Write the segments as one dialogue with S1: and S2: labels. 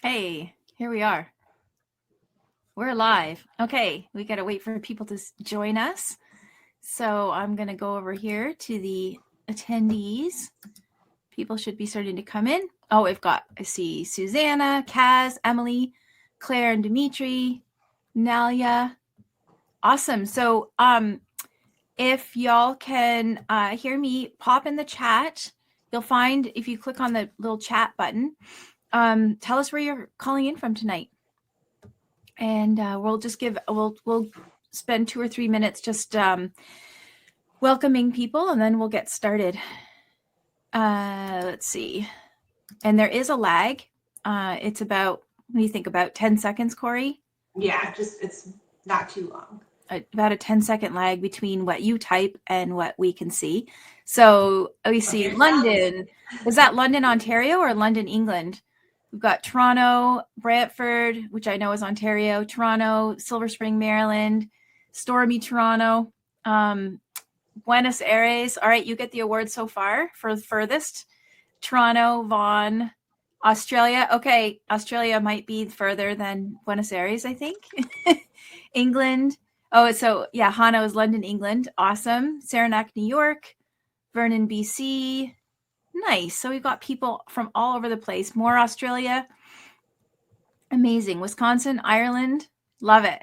S1: Hey, here we are. We're live. Okay, we got to wait for people to join us. So I'm going to go over here to the attendees. People should be starting to come in. Oh, I see Susanna, Kaz, Emily, Claire and Dimitri, Nalia. Awesome. So if y'all can hear me, pop in the chat. You'll find, if you click on the little chat button, tell us where you're calling in from tonight. And we'll spend 2 or 3 minutes just welcoming people, and then we'll get started. Let's see. And there is a lag. It's about, what do you think, about 10 seconds, Corey?
S2: Yeah, it's not too long.
S1: About a 10-second lag between what you type and what we can see. So we see London. Was that London, Ontario, or London, England? We've got Toronto, Brantford, which I know is Ontario, Toronto, Silver Spring, Maryland, stormy Toronto, Buenos Aires. All right, you get the award so far for the furthest. Toronto, Vaughan, Australia. Okay, Australia might be further than Buenos Aires, I think. England. Oh, so yeah, Hano is London, England. Awesome. Saranac, New York, Vernon, BC. Nice. So we've got people from all over the place. More Australia. Amazing. Wisconsin, Ireland. Love it.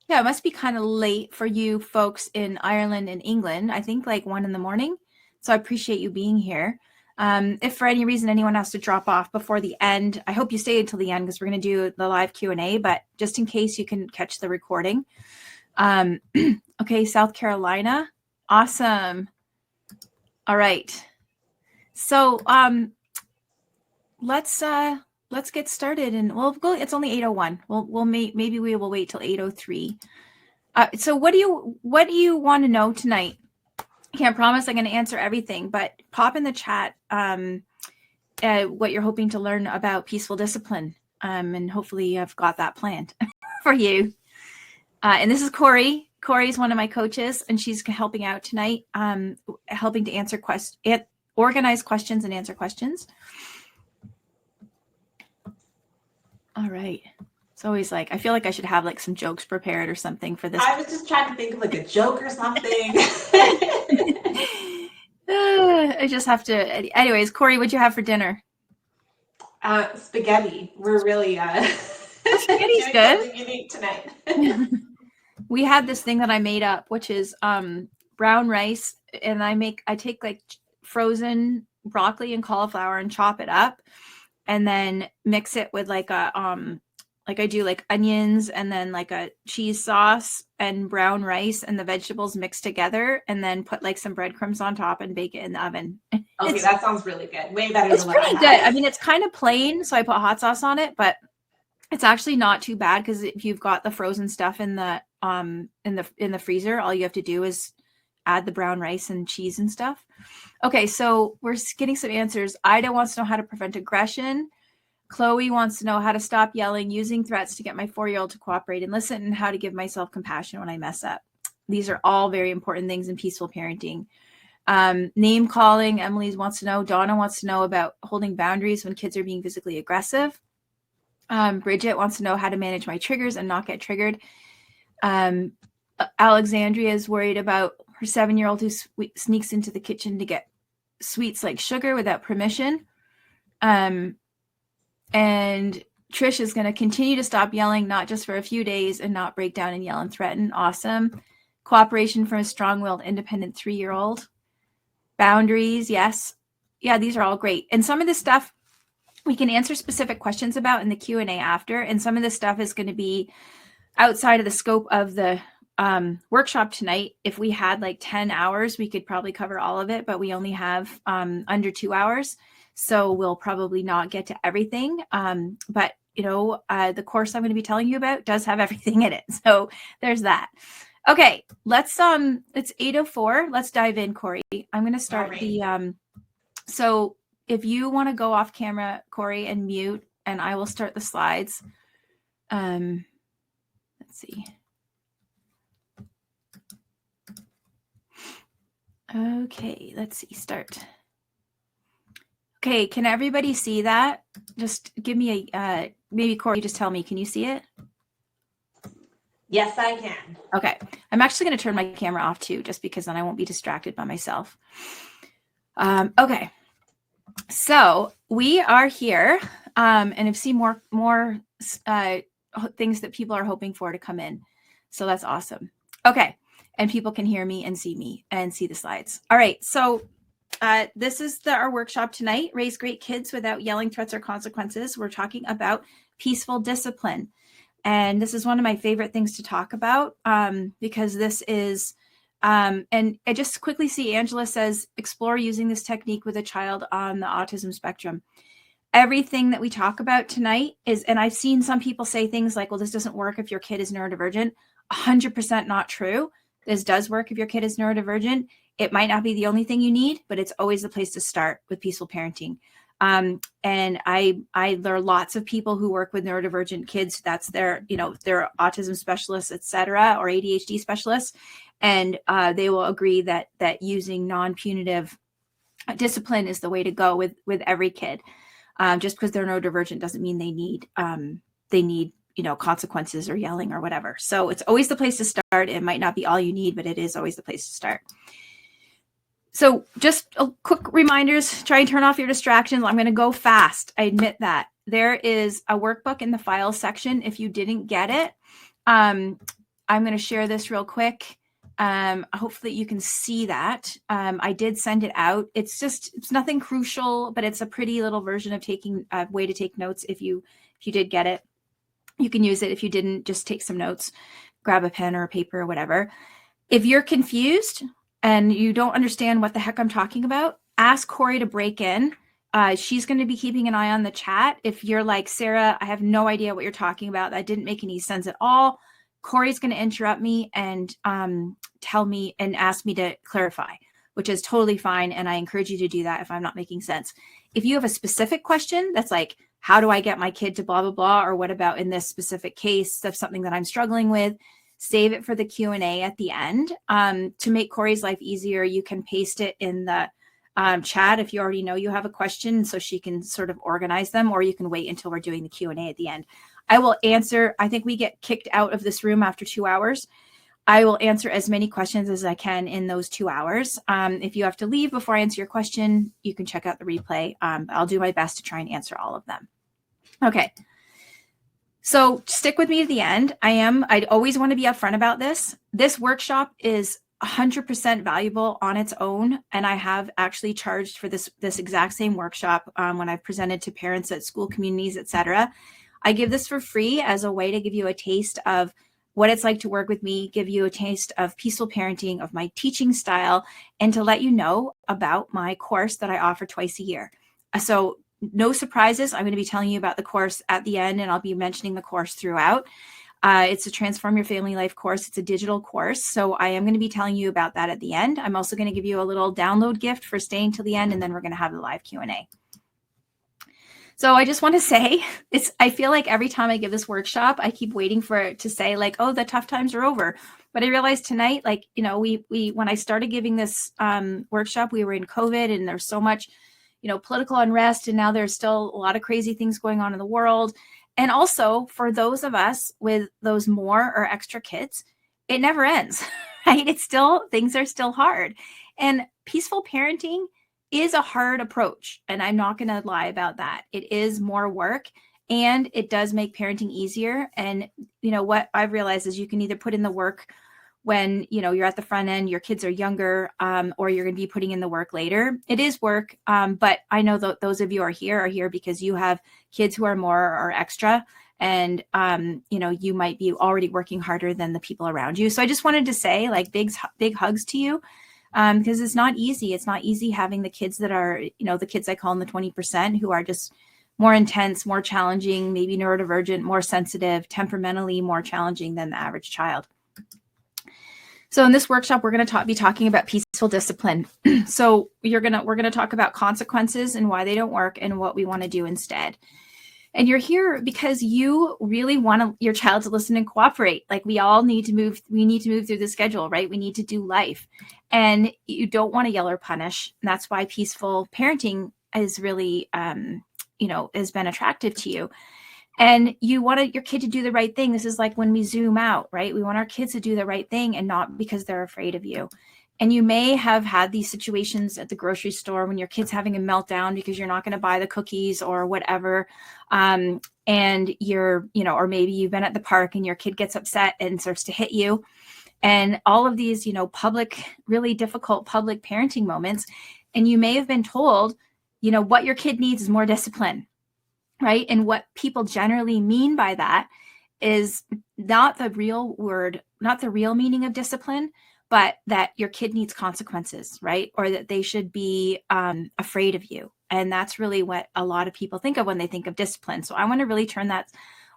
S1: Yeah, it must be kind of late for you folks in Ireland and England. I think like 1 a.m. So I appreciate you being here. If for any reason anyone has to drop off before the end, I hope you stay until the end because we're going to do the live Q&A, but just in case you can catch the recording. Okay, South Carolina. Awesome. All right. So let's get started, and we'll go. It's only 8:01. Maybe we will wait till 8:03. So what do you want to know tonight? I can't promise I'm going to answer everything, but pop in the chat what you're hoping to learn about peaceful discipline, and hopefully I've got that planned for you. And this is Corey. Corey's one of my coaches, and she's helping out tonight, helping to answer organize questions and answer questions. All right. It's always like, I feel like I should have like some jokes prepared or something for this.
S2: I was just trying to think of like a joke or something.
S1: I just have to. Anyways, Corey, what'd you have for dinner?
S2: Spaghetti. We're really
S1: spaghetti's
S2: doing
S1: good.
S2: Something unique tonight.
S1: We had this thing that I made up, which is brown rice, and I take like frozen broccoli and cauliflower and chop it up, and then mix it with like a like I do like onions and then like a cheese sauce and brown rice and the vegetables mixed together, and then put like some breadcrumbs on top and bake it in the oven.
S2: Okay, that sounds really good. Way better
S1: It's
S2: than what
S1: pretty
S2: I
S1: good.
S2: had.
S1: I mean, it's kind of plain, so I put hot sauce on it, but it's actually not too bad because if you've got the frozen stuff in the freezer, all you have to do is add the brown rice and cheese and stuff. Okay, so we're getting some answers. Ida wants to know how to prevent aggression. Chloe wants to know how to stop yelling, using threats to get my 4-year-old to cooperate and listen, and how to give myself compassion when I mess up. These are all very important things in peaceful parenting. Name calling, Emily wants to know. Donna wants to know about holding boundaries when kids are being physically aggressive. Bridget wants to know how to manage my triggers and not get triggered. Alexandria is worried about her 7-year-old who sneaks into the kitchen to get sweets like sugar without permission. And Trish is going to continue to stop yelling, not just for a few days, and not break down and yell and threaten. Awesome. Cooperation from a strong-willed, independent 3-year-old. Boundaries, yes. Yeah, these are all great. And some of this stuff we can answer specific questions about in the Q&A after. And some of this stuff is going to be outside of the scope of the workshop tonight. If we had like 10 hours, we could probably cover all of it, but we only have under 2 hours. So we'll probably not get to everything. But, the course I'm going to be telling you about does have everything in it. So there's that. Okay, it's 8:04. Let's dive in, Corey. I'm going to start so if you want to go off camera, Corey, and mute, and I will start the slides. Let's see. Okay, let's see, start. Okay, can everybody see that? Just give me maybe Corey, just tell me, can you see it?
S2: Yes, I can.
S1: Okay. I'm actually going to turn my camera off too, just because then I won't be distracted by myself. Okay. So we are here, and I've seen more things that people are hoping for to come in. So that's awesome. Okay. And people can hear me and see the slides. All right. So this is our workshop tonight, Raise Great Kids Without Yelling, Threats, or Consequences. We're talking about peaceful discipline. And this is one of my favorite things to talk about because this is, and I just quickly see Angela says, explore using this technique with a child on the autism spectrum. Everything that we talk about tonight is, and I've seen some people say things like, well, this doesn't work if your kid is neurodivergent. 100% not true. This does work if your kid is neurodivergent. It might not be the only thing you need, but it's always the place to start with peaceful parenting. And there are lots of people who work with neurodivergent kids. That's their autism specialists, et cetera, or ADHD specialists. And they will agree that using non-punitive discipline is the way to go with every kid. Just because they're neurodivergent doesn't mean they need consequences or yelling or whatever. So it's always the place to start. It might not be all you need, but it is always the place to start. So just a quick reminders, try and turn off your distractions. I'm going to go fast. I admit that. There is a workbook in the files section. If you didn't get it, I'm going to share this real quick. Hopefully you can see that. I did send it out. It's nothing crucial, but it's a pretty little version of taking a way to take notes. If you did get it, you can use it. If you didn't, just take some notes, grab a pen or a paper or whatever. If you're confused and you don't understand what the heck I'm talking about, ask Corey to break in. She's going to be keeping an eye on the chat. If you're like, Sarah, I have no idea what you're talking about. That didn't make any sense at all. Corey's going to interrupt me and tell me and ask me to clarify, which is totally fine. And I encourage you to do that if I'm not making sense. If you have a specific question that's like, how do I get my kid to blah, blah, blah, or what about in this specific case of something that I'm struggling with, save it for the Q&A at the end. To make Corey's life easier, you can paste it in the chat if you already know you have a question, so she can sort of organize them, or you can wait until we're doing the Q&A at the end. I will answer. I think we get kicked out of this room after 2 hours. I will answer as many questions as I can in those 2 hours. If you have to leave before I answer your question, you can check out the replay. I'll do my best to try and answer all of them. Okay. So stick with me to the end. I'd always want to be upfront about this. This workshop is 100% valuable on its own. And I have actually charged for this exact same workshop when I've presented to parents at school communities, et cetera. I give this for free as a way to give you a taste of what it's like to work with me, give you a taste of peaceful parenting, of my teaching style, and to let you know about my course that I offer twice a year. So no surprises. I'm going to be telling you about the course at the end, and I'll be mentioning the course throughout. It's a Transform Your Family Life course. It's a digital course. So I am going to be telling you about that at the end. I'm also going to give you a little download gift for staying till the end, and then we're going to have the live Q&A. So I just want to say, I feel like every time I give this workshop, I keep waiting for it to say like, oh, the tough times are over. But I realized tonight, like, when I started giving this workshop, we were in COVID and there's so much, political unrest. And now there's still a lot of crazy things going on in the world. And also for those of us with those more or extra kids, it never ends, right? Things are still hard. And peaceful parenting is a hard approach. And I'm not going to lie about that. It is more work and it does make parenting easier. And what I've realized is you can either put in the work when, you're at the front end, your kids are younger, or you're going to be putting in the work later. It is work. But I know those of you are here because you have kids who are more or extra. And, you might be already working harder than the people around you. So I just wanted to say like big hugs to you. Because it's not easy. It's not easy having the kids that are, the kids I call in the 20% who are just more intense, more challenging, maybe neurodivergent, more sensitive, temperamentally more challenging than the average child. So in this workshop, we're going to be talking about peaceful discipline. So we're going to talk about consequences and why they don't work and what we want to do instead. And you're here because you really want your child to listen and cooperate. Like we all need to move. We need to move through the schedule, right? We need to do life. And you don't want to yell or punish. And that's why peaceful parenting is really, has been attractive to you. And you want your kid to do the right thing. This is like when we zoom out, right? We want our kids to do the right thing and not because they're afraid of you. And you may have had these situations at the grocery store when your kid's having a meltdown because you're not going to buy the cookies or whatever. And you're, or maybe you've been at the park and your kid gets upset and starts to hit you. And all of these, really difficult public parenting moments. And you may have been told, what your kid needs is more discipline. Right. And what people generally mean by that is not the real word, not the real meaning of discipline, but that your kid needs consequences, right? Or that they should be afraid of you. And that's really what a lot of people think of when they think of discipline. So I want to really turn that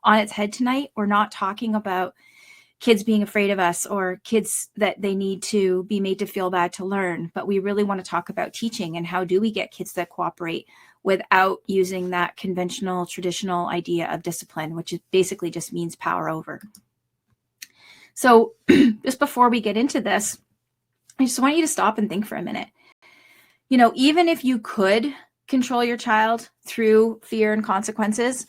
S1: on its head tonight. We're not talking about kids being afraid of us or kids that they need to be made to feel bad to learn, but we really want to talk about teaching and how do we get kids that cooperate without using that conventional, traditional idea of discipline, which basically just means power over. So just before we get into this, I just want you to stop and think for a minute. Even if you could control your child through fear and consequences,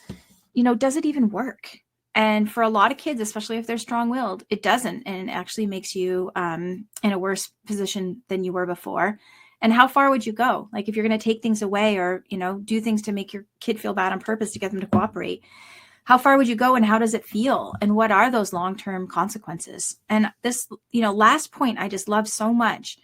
S1: does it even work? And for a lot of kids, especially if they're strong-willed, it doesn't. And it actually makes you in a worse position than you were before. And how far would you go? Like if you're going to take things away or, do things to make your kid feel bad on purpose to get them to cooperate, how far would you go and how does it feel? And what are those long-term consequences? And this, last point I just love so much.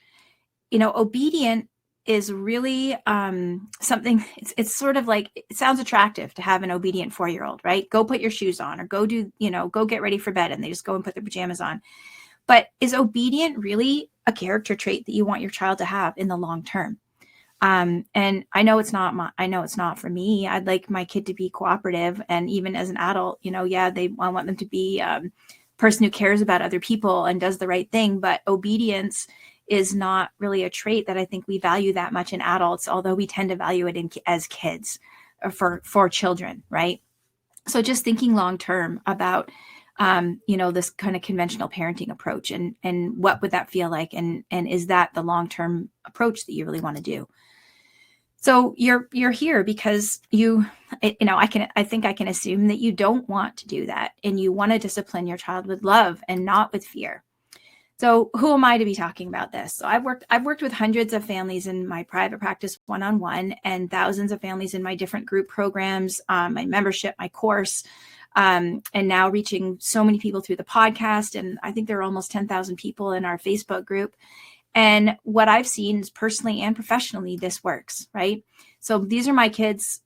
S1: Obedient is really something, it's sort of like, it sounds attractive to have an obedient 4-year-old, right? Go put your shoes on or go go get ready for bed and they just go and put their pajamas on. But is obedient really a character trait that you want your child to have in the long term? And I know it's not for me. I'd like my kid to be cooperative. And even as an adult, I want them to be a person who cares about other people and does the right thing. But obedience is not really a trait that I think we value that much in adults, although we tend to value it as kids or for children, right? So just thinking long term about this kind of conventional parenting approach and what would that feel like? And is that the long-term approach that you really want to do? So you're here because I think I can assume that you don't want to do that and you want to discipline your child with love and not with fear. So who am I to be talking about this? So I've worked with hundreds of families in my private practice one-on-one and thousands of families in my different group programs, my membership, my course, and now reaching so many people through the podcast. And I think there are almost 10,000 people in our Facebook group. And what I've seen is personally and professionally, this works, right? So these are my kids,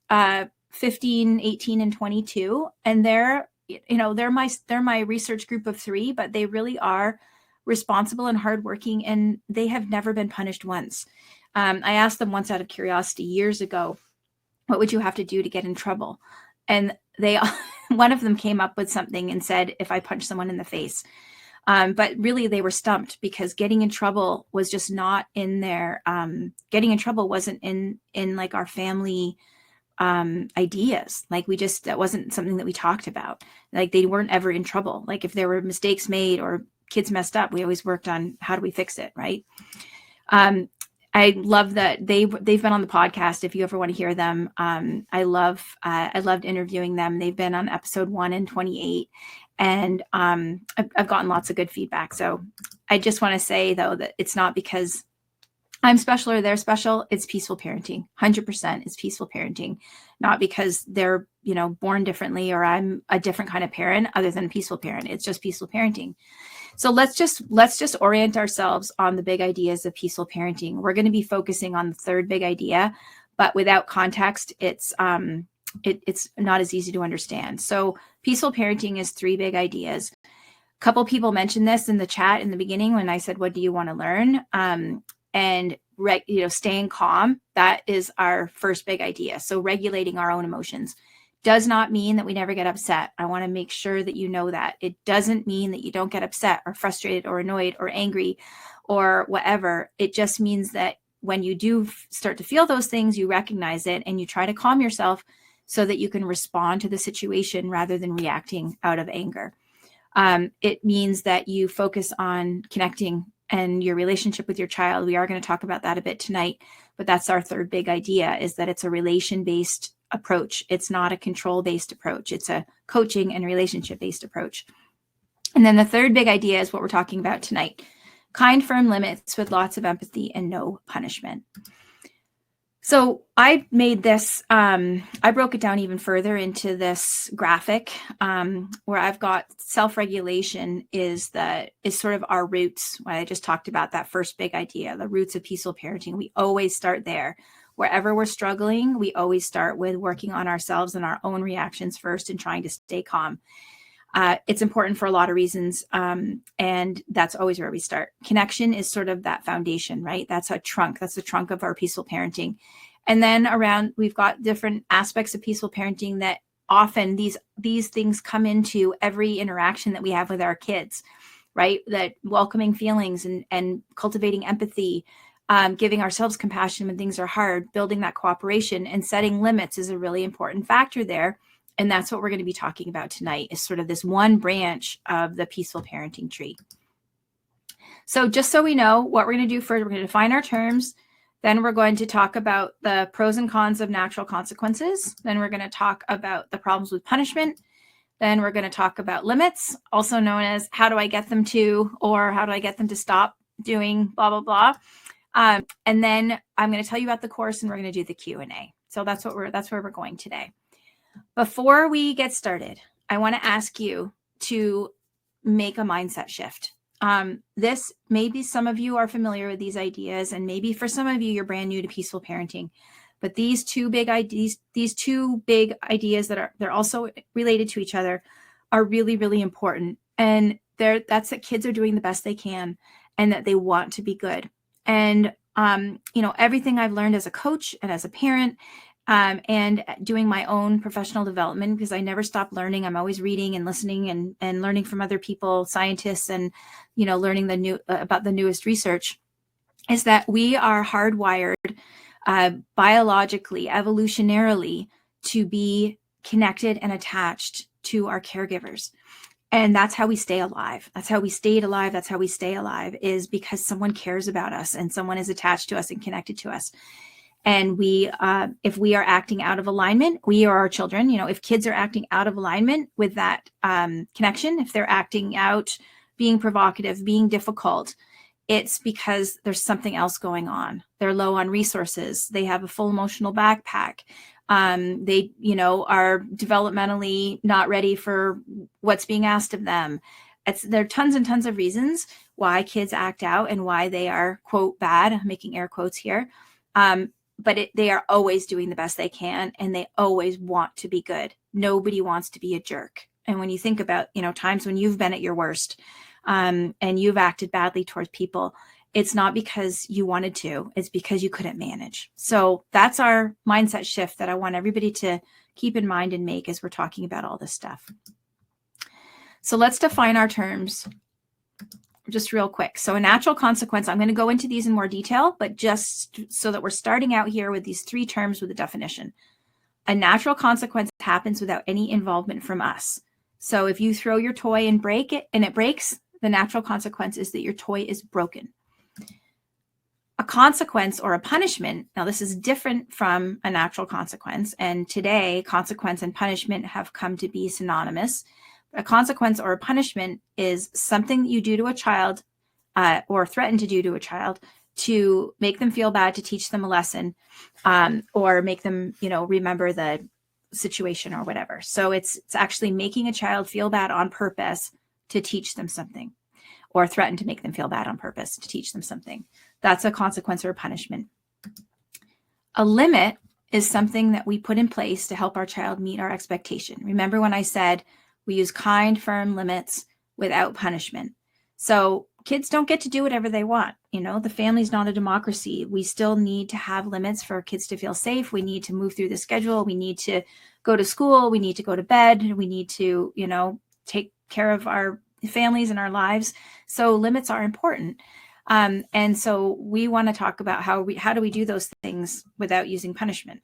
S1: 15, 18, and 22. And they're my research group of 3, but they really are responsible and hardworking, and they have never been punished once. I asked them once out of curiosity years ago, what would you have to do to get in trouble? And one of them came up with something and said, if I punch someone in the face. But really they were stumped because getting in trouble was just not in their, getting in trouble wasn't in like our family ideas. Like that wasn't something that we talked about. Like they weren't ever in trouble. Like if there were mistakes made or kids messed up, we always worked on how do we fix it, right? I love that they've been on the podcast. If you ever want to hear them, I loved interviewing them. They've been on episode 1 and 28, and I've gotten lots of good feedback. So I just want to say though that it's not because I'm special or they're special. It's peaceful parenting. 100% is peaceful parenting, not because they're born differently or I'm a different kind of parent other than peaceful parent. It's just peaceful parenting. So let's just orient ourselves on the big ideas of peaceful parenting. We're going to be focusing on the third big idea, but without context, it's not as easy to understand. So peaceful parenting is 3 big ideas. A couple people mentioned this in the chat in the beginning when I said, what do you want to learn? And staying calm, that is our first big idea. So regulating our own emotions does not mean that we never get upset. I want to make sure that you know that. It doesn't mean that you don't get upset or frustrated or annoyed or angry or whatever. It just means that when you do start to feel those things, you recognize it and you try to calm yourself so that you can respond to the situation rather than reacting out of anger. It means that you focus on connecting and your relationship with your child. We are going to talk about that a bit tonight, but that's our third big idea, is that it's a relation-based approach. It's not a control-based approach. It's a coaching and relationship-based approach. And then the third big idea is what we're talking about tonight. Kind, firm limits with lots of empathy and no punishment. So I made this, I broke it down even further into this graphic where I've got self-regulation is sort of our roots. When I just talked about that first big idea, the roots of peaceful parenting. We always start there. Wherever we're struggling, we always start with working on ourselves and our own reactions first and trying to stay calm. It's important for a lot of reasons. And that's always where we start. Connection is sort of that foundation, right? That's a trunk. That's the trunk of our peaceful parenting. And then around, we've got different aspects of peaceful parenting that often these things come into every interaction that we have with our kids, right? That welcoming feelings and cultivating empathy, giving ourselves compassion when things are hard, building that cooperation and setting limits is a really important factor there. And that's what we're going to be talking about tonight is sort of this one branch of the peaceful parenting tree. So just so we know what we're going to do first, we're going to define our terms. Then we're going to talk about the pros and cons of natural consequences. Then we're going to talk about the problems with punishment. Then we're going to talk about limits, also known as how do I get them to, or how do I get them to stop doing blah, blah, blah. And then I'm going to tell you about the course and we're going to do the Q&A. So that's where we're going today. Before we get started, I want to ask you to make a mindset shift. This maybe some of you are familiar with these ideas, and maybe for some of you, you're brand new to peaceful parenting. But these two big ideas that they're also related to each other are really, really important. And that's that kids are doing the best they can, and that they want to be good. And everything I've learned as a coach and as a parent. And doing my own professional development, because I never stop learning. I'm always reading and listening and learning from other people, scientists, and, learning about the newest research, is that we are hardwired biologically, evolutionarily, to be connected and attached to our caregivers. And that's how we stay alive. That's how we stayed alive. That's how we stay alive, is because someone cares about us and someone is attached to us and connected to us. And if we are acting out of alignment, we or our children, if kids are acting out of alignment with that connection, if they're acting out, being provocative, being difficult, it's because there's something else going on. They're low on resources. They have a full emotional backpack. They, are developmentally not ready for what's being asked of them. There are tons and tons of reasons why kids act out and why they are, quote, bad, I'm making air quotes here. But they are always doing the best they can, and they always want to be good. Nobody wants to be a jerk. And when you think about, times when you've been at your worst, and you've acted badly towards people, it's not because you wanted to, it's because you couldn't manage. So that's our mindset shift that I want everybody to keep in mind and make as we're talking about all this stuff. So let's define our terms just real quick. So a natural consequence, I'm going to go into these in more detail, but just so that we're starting out here with these three terms with a definition. A natural consequence happens without any involvement from us. So if you throw your toy and break it and it breaks, the natural consequence is that your toy is broken. A consequence or a punishment, now this is different from a natural consequence. And today, consequence and punishment have come to be synonymous. A consequence or a punishment is something that you do to a child or threaten to do to a child to make them feel bad, to teach them a lesson, or make them, remember the situation or whatever. So it's actually making a child feel bad on purpose to teach them something, or threaten to make them feel bad on purpose to teach them something. That's a consequence or a punishment. A limit is something that we put in place to help our child meet our expectation. Remember when I said we use kind, firm limits without punishment. So kids don't get to do whatever they want. The family's not a democracy. We still need to have limits for kids to feel safe. We need to move through the schedule. We need to go to school. We need to go to bed. We need to, take care of our families and our lives. So limits are important. And so we want to talk about how do we do those things without using punishment.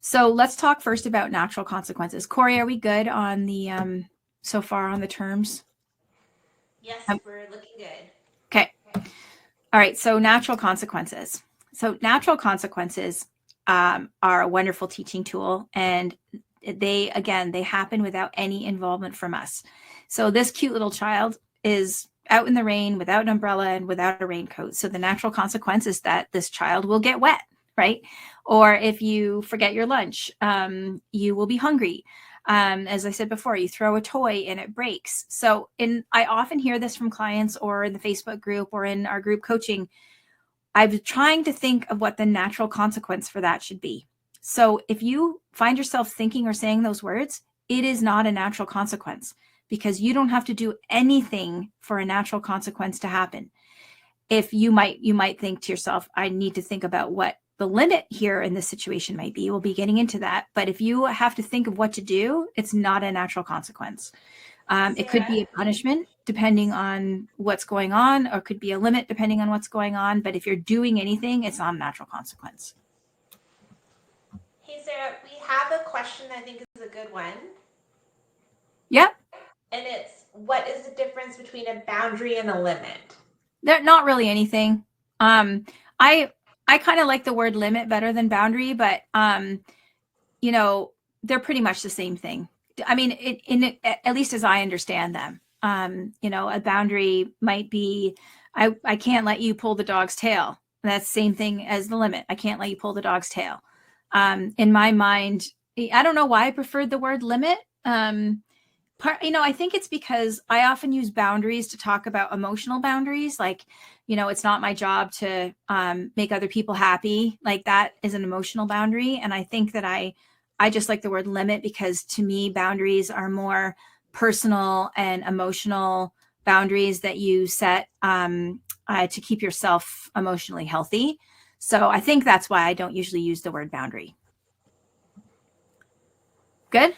S1: So let's talk first about natural consequences. Corey, are we good on the so far on the terms?
S2: Yes, we're looking good.
S1: Okay. All right. So natural consequences. So natural consequences are a wonderful teaching tool, and they happen without any involvement from us. So this cute little child is out in the rain without an umbrella and without a raincoat. So the natural consequence is that this child will get wet, right? Or if you forget your lunch, you will be hungry. As I said before, you throw a toy and it breaks. So I often hear this from clients or in the Facebook group or in our group coaching. I'm trying to think of what the natural consequence for that should be. So if you find yourself thinking or saying those words, it is not a natural consequence, because you don't have to do anything for a natural consequence to happen. If you might think to yourself, I need to think about what the limit here in this situation might be. We'll be getting into that. But if you have to think of what to do, it's not a natural consequence. It could be a punishment depending on what's going on, or could be a limit depending on what's going on. But if you're doing anything, it's not a natural consequence.
S2: Hey, Sarah, we have a question I think is a good one.
S1: Yep.
S2: And it's, what is the difference between a boundary and a limit?
S1: They're not really anything. I kind of like the word limit better than boundary, but they're pretty much the same thing. I mean, at least as I understand them, a boundary might be, I can't let you pull the dog's tail. That's the same thing as the limit. I can't let you pull the dog's tail. In my mind, I don't know why I preferred the word limit. I think it's because I often use boundaries to talk about emotional boundaries. Like, it's not my job to make other people happy. Like, that is an emotional boundary. And I think that I just like the word limit, because to me, boundaries are more personal and emotional boundaries that you set to keep yourself emotionally healthy. So I think that's why I don't usually use the word boundary. Good?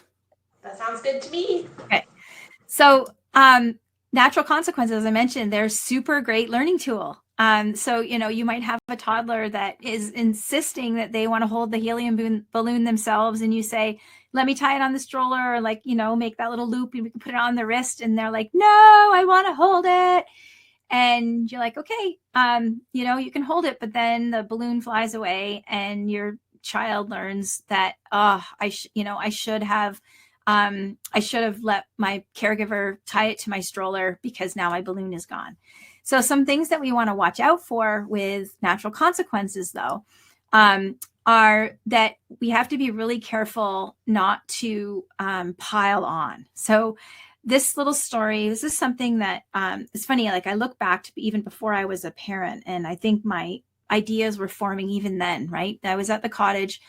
S2: That sounds good to me.
S1: Okay. So natural consequences, as I mentioned, they're super great learning tool. So, you might have a toddler that is insisting that they want to hold the helium balloon themselves. And you say, let me tie it on the stroller, or make that little loop and we can put it on the wrist. And they're like, no, I want to hold it. And you're like, okay, you can hold it, but then the balloon flies away and your child learns that, I should have let my caregiver tie it to my stroller because now my balloon is gone. So some things that we want to watch out for with natural consequences, though, are that we have to be really careful not to pile on. So this little story, this is something that is funny. Like, I look back to even before I was a parent, and I think my ideas were forming even then, right? I was at the cottage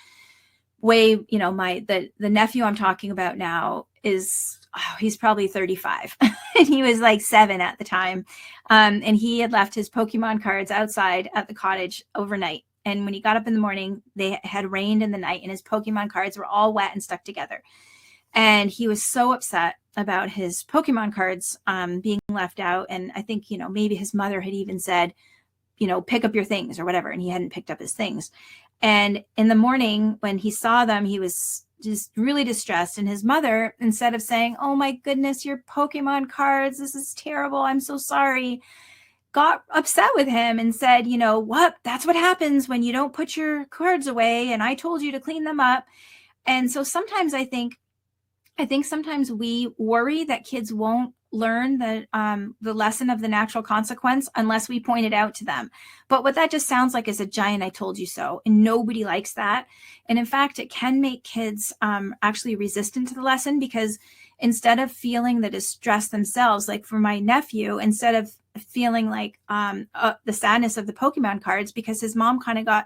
S1: the nephew I'm talking about now is, he's probably 35 and he was like 7 at the time. And he had left his Pokemon cards outside at the cottage overnight. And when he got up in the morning, they had rained in the night and his Pokemon cards were all wet and stuck together. And he was so upset about his Pokemon cards being left out. And I think, maybe his mother had even said, pick up your things or whatever. And he hadn't picked up his things. And in the morning when he saw them, he was just really distressed. And his mother, instead of saying, oh my goodness, your Pokemon cards, this is terrible, I'm so sorry, got upset with him and said, that's what happens when you don't put your cards away. And I told you to clean them up. And so sometimes I think sometimes we worry that kids won't learn the lesson of the natural consequence unless we point it out to them. But what that just sounds like is a giant I told you so, and nobody likes that. And in fact, it can make kids actually resistant to the lesson, because instead of feeling the distress themselves, like for my nephew, instead of feeling like the sadness of the Pokemon cards, because his mom kind of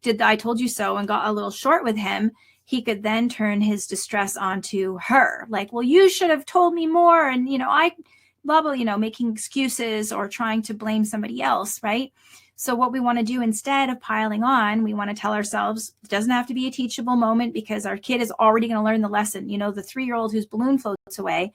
S1: did the I told you so and got a little short with him, he could then turn his distress onto her. Like, well, you should have told me more. And, I blah, blah, making excuses or trying to blame somebody else. Right. So what we want to do instead of piling on, we want to tell ourselves it doesn't have to be a teachable moment, because our kid is already going to learn the lesson. The 3-year-old whose balloon floats away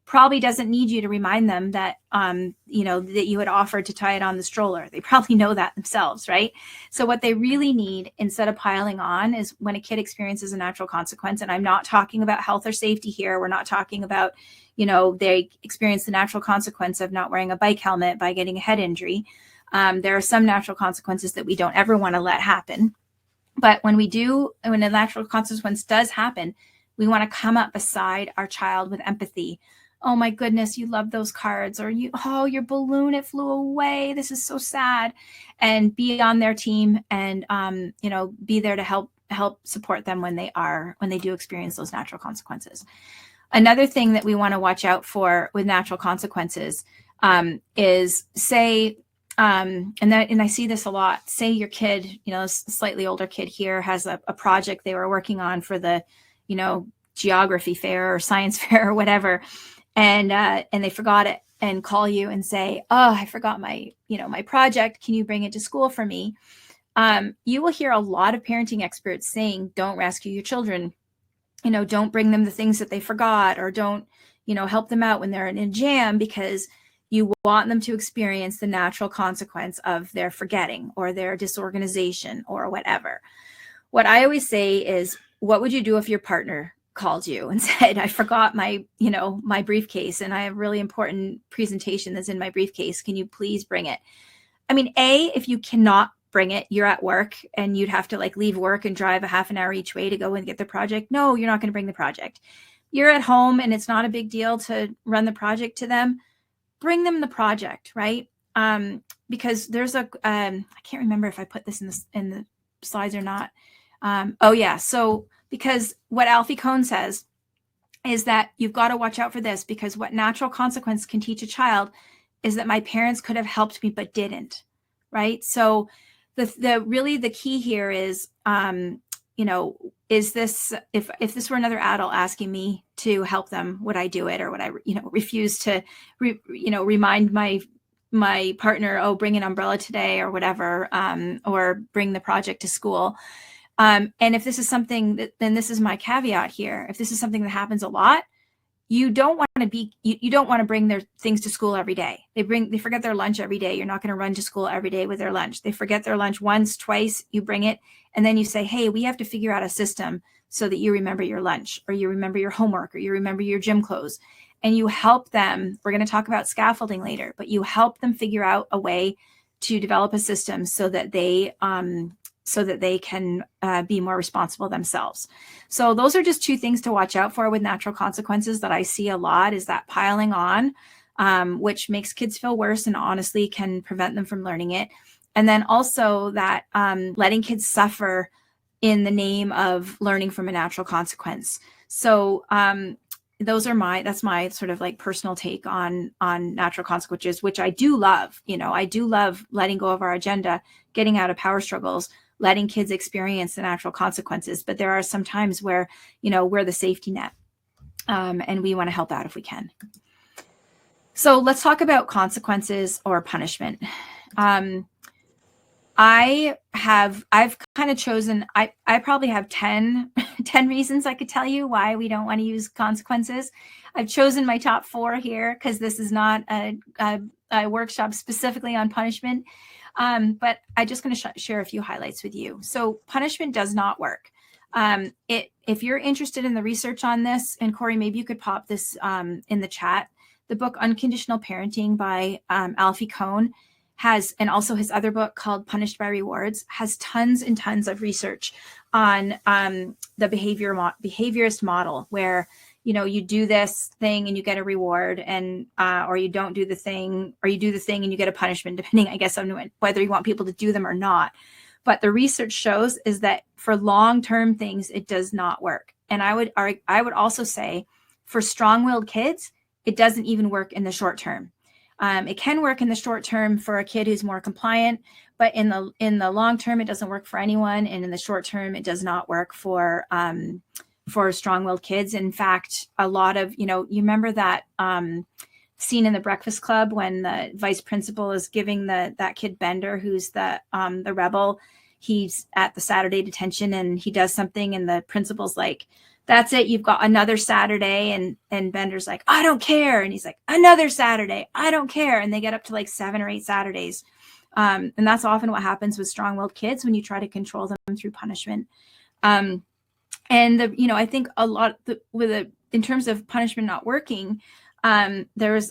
S1: probably doesn't need you to remind them that, that you had offered to tie it on the stroller. They probably know that themselves, right? So what they really need, instead of piling on, is when a kid experiences a natural consequence, and I'm not talking about health or safety here. We're not talking about, they experience the natural consequence of not wearing a bike helmet by getting a head injury. There are some natural consequences that we don't ever want to let happen. But when a natural consequence does happen, we want to come up beside our child with empathy. Oh my goodness, you love those cards, or your balloon, it flew away. This is so sad. And be on their team and, be there to help support them when they do experience those natural consequences. Another thing that we want to watch out for with natural consequences is say, and I see this a lot. Say your kid, a slightly older kid here has a project they were working on for the, geography fair or science fair or whatever, and they forgot it and call you and say, "Oh, I forgot my project. Can you bring it to school for me?" You will hear a lot of parenting experts saying, "Don't rescue your children. Don't bring them the things that they forgot, or don't, help them out when they're in a jam, because you want them to experience the natural consequence of their forgetting or their disorganization or whatever." What I always say is, what would you do if your partner called you and said, "I forgot my briefcase, and I have a really important presentation that's in my briefcase. Can you please bring it?" I mean, if you cannot bring it, you're at work and you'd have to leave work and drive a half an hour each way to go and get the project. No, you're not going to bring the project. You're at home and it's not a big deal to run the project to them. Bring them the project, right? Because there's I can't remember if I put this in the slides or not. So because what Alfie Kohn says is that you've got to watch out for this, because what natural consequence can teach a child is that my parents could have helped me but didn't, right? So the key here is, is this, if this were another adult asking me to help them, would I do it? Or would I, refuse to, remind my partner, "Oh, bring an umbrella today," or whatever, or bring the project to school. And if this is something then this is my caveat here. If this is something that happens a lot, you don't want to bring their things to school every day. They forget their lunch every day. You're not going to run to school every day with their lunch. They forget their lunch once, twice, you bring it, and then you say, "Hey, we have to figure out a system so that you remember your lunch, or you remember your homework, or you remember your gym clothes." And you help them. We're going to talk about scaffolding later, but you help them figure out a way to develop a system so that they can be more responsible themselves. So those are just two things to watch out for with natural consequences that I see a lot, is that piling on, which makes kids feel worse and honestly can prevent them from learning it. And then also that letting kids suffer in the name of learning from a natural consequence. So that's my sort of personal take on natural consequences, which I do love. I do love letting go of our agenda, getting out of power struggles, letting kids experience the natural consequences. But there are some times where, we're the safety net, and we want to help out if we can. So let's talk about consequences or punishment. I've kind of chosen, I probably have 10 reasons I could tell you why we don't want to use consequences. I've chosen my top 4 here because this is not a workshop specifically on punishment. But I'm just going to share a few highlights with you. So punishment does not work. If you're interested in the research on this, and Corey, maybe you could pop this in the chat, the book Unconditional Parenting by Alfie Kohn has, and also his other book called Punished by Rewards, has tons and tons of research on the behaviorist model, where you do this thing and you get a reward, and or you don't do the thing, or you do the thing and you get a punishment, depending, I guess, on whether you want people to do them or not. But the research shows is that for long-term things, it does not work. And I would also say for strong-willed kids, it doesn't even work in the short term. It can work in the short term for a kid who's more compliant, but in the long term, it doesn't work for anyone. And in the short term, it does not work for strong-willed kids. In fact, a lot of, you remember that scene in The Breakfast Club when the vice principal is giving that kid Bender, who's the rebel, he's at the Saturday detention and he does something and the principal's like, "That's it, you've got another Saturday." And Bender's like, "I don't care." And he's like, "Another Saturday, I don't care." And they get up to 7 or 8 Saturdays. And that's often what happens with strong-willed kids when you try to control them through punishment. And I think a lot in terms of punishment not working, there was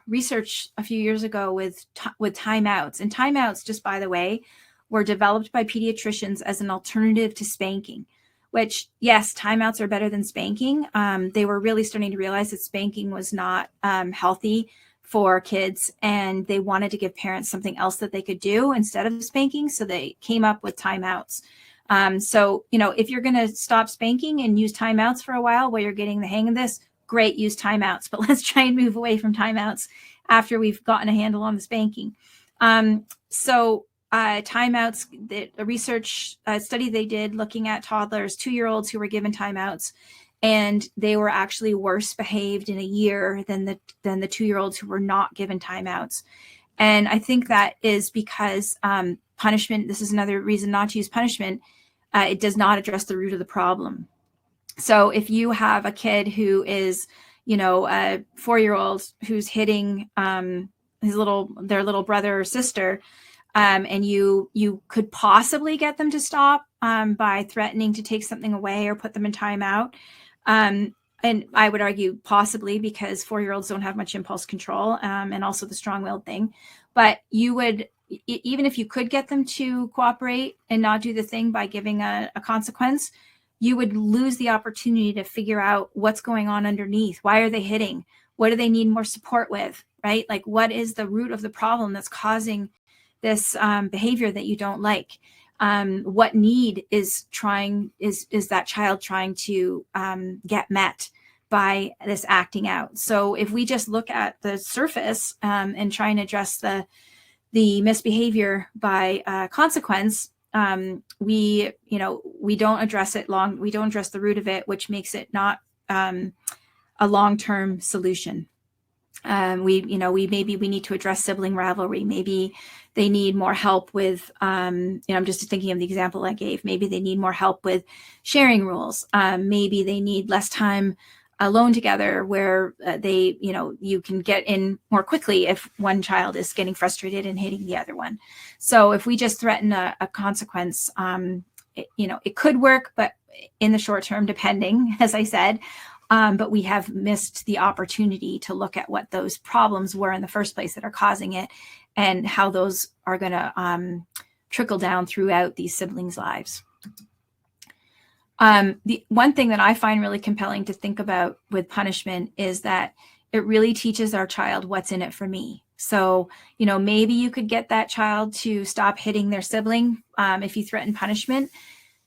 S1: research a few years ago with timeouts. And timeouts, just by the way, were developed by pediatricians as an alternative to spanking, which, yes, timeouts are better than spanking. They were really starting to realize that spanking was not healthy for kids, and they wanted to give parents something else that they could do instead of spanking. So they came up with timeouts. So, if you're going to stop spanking and use timeouts for a while you're getting the hang of this, great, use timeouts, but let's try and move away from timeouts after we've gotten a handle on the spanking. Timeouts, a research study they did looking at toddlers, 2-year-olds who were given timeouts, and they were actually worse behaved in a year than the 2-year-olds who were not given timeouts. And I think that is because punishment, this is another reason not to use punishment, it does not address the root of the problem. So if you have a kid who is, a 4-year-old who's hitting their little brother or sister, and you could possibly get them to stop by threatening to take something away or put them in timeout. And I would argue possibly, because 4-year-olds don't have much impulse control, and also the strong-willed thing. But you would, even if you could get them to cooperate and not do the thing by giving a consequence, you would lose the opportunity to figure out what's going on underneath. Why are they hitting? What do they need more support with, right? Like, what is the root of the problem that's causing this behavior that you don't like? What need is that child trying to get met by this acting out? So if we just look at the surface and try and address the misbehavior by consequence, we don't address it we don't address the root of it, which makes it not a long-term solution. We need to address sibling rivalry. Maybe they need more help with, I'm just thinking of the example I gave. Maybe they need more help with sharing rules. Maybe they need less time alone together, where you can get in more quickly if one child is getting frustrated and hitting the other one. So if we just threaten a consequence, it could work, but in the short term, depending, as I said, but we have missed the opportunity to look at what those problems were in the first place that are causing it, and how those are going to trickle down throughout these siblings' lives. The one thing that I find really compelling to think about with punishment is that it really teaches our child what's in it for me. So, maybe you could get that child to stop hitting their sibling if you threaten punishment.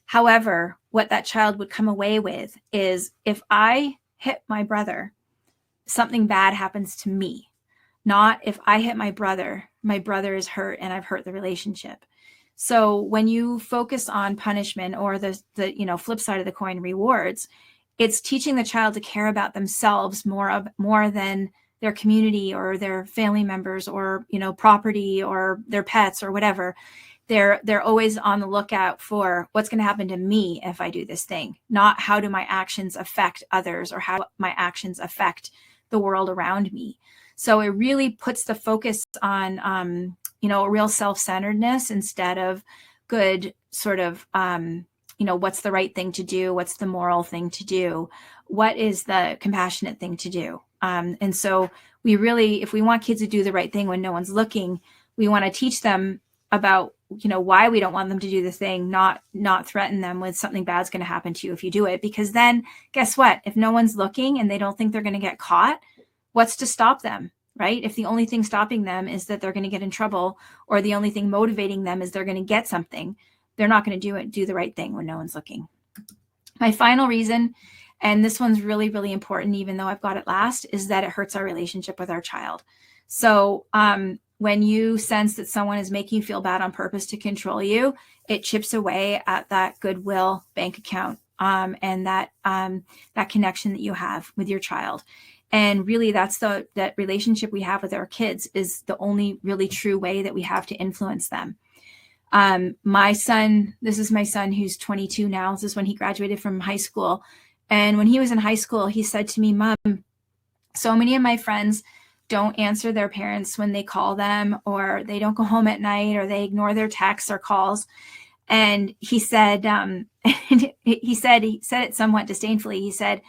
S1: However, what that child would come away with is, if I hit my brother, something bad happens to me. Not, if I hit my brother is hurt and I've hurt the relationship. So when you focus on punishment, or the flip side of the coin, rewards, it's teaching the child to care about themselves more than their community or their family members or property or their pets or whatever. They're always on the lookout for what's going to happen to me if I do this thing, not how do my actions affect others or how my actions affect the world around me. So it really puts the focus on a real self-centeredness instead of good sort of what's the right thing to do, what's the moral thing to do, what is the compassionate thing to do. And so we really, if we want kids to do the right thing when no one's looking, we want to teach them about why we don't want them to do the thing, not threaten them with something bad's going to happen to you if you do it. Because then guess what? If no one's looking and they don't think they're going to get caught, what's to stop them, right? If the only thing stopping them is that they're going to get in trouble, or the only thing motivating them is they're going to get something, they're not going to do the right thing when no one's looking. My final reason, and this one's really, really important, even though I've got it last, is that it hurts our relationship with our child. So when you sense that someone is making you feel bad on purpose to control you, it chips away at that goodwill bank account and that connection that you have with your child. And really, that relationship we have with our kids is the only really true way that we have to influence them. My son, this is my son who's 22 now. This is when he graduated from high school. And when he was in high school, he said to me, "Mom, so many of my friends don't answer their parents when they call them, or they don't go home at night, or they ignore their texts or calls." And he said, he said it somewhat disdainfully. He said,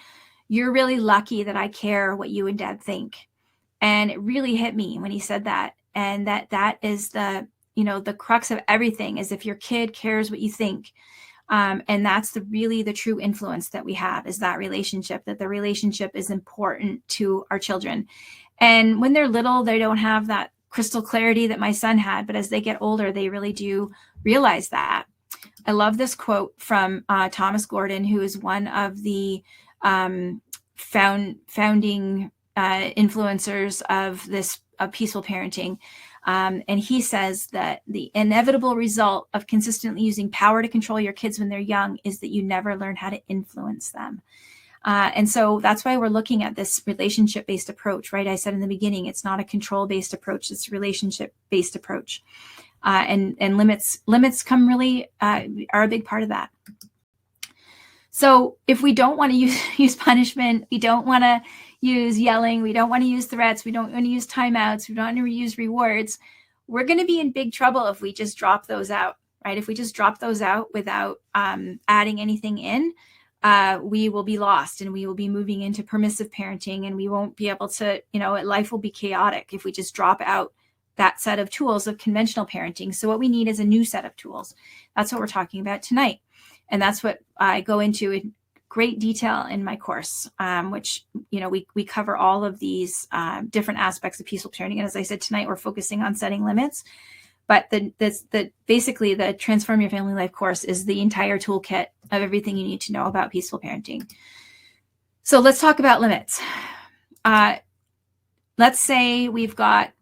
S1: "You're really lucky that I care what you and Dad think." And it really hit me when he said that. And that is the the crux of everything is if your kid cares what you think. And that's really the true influence that we have, is that relationship, that the relationship is important to our children. And when they're little, they don't have that crystal clarity that my son had, but as they get older, they really do realize that. I love this quote from Thomas Gordon, who is one of the founding influencers of this peaceful parenting. And he says that the inevitable result of consistently using power to control your kids when they're young is that you never learn how to influence them. And so that's why we're looking at this relationship-based approach, right? I said in the beginning, it's not a control-based approach, it's a relationship-based approach. And limits come really are a big part of that. So if we don't want to use punishment, we don't want to use yelling, we don't want to use threats, we don't want to use timeouts, we don't want to use rewards, we're going to be in big trouble if we just drop those out, right? If we just drop those out without adding anything in, we will be lost, and we will be moving into permissive parenting, and we won't be able to, life will be chaotic if we just drop out that set of tools of conventional parenting. So what we need is a new set of tools. That's what we're talking about tonight. And that's what I go into in great detail in my course, which, we cover all of these different aspects of peaceful parenting. And as I said, tonight we're focusing on setting limits. But basically the Transform Your Family Life course is the entire toolkit of everything you need to know about peaceful parenting. So let's talk about limits. Let's say we've got,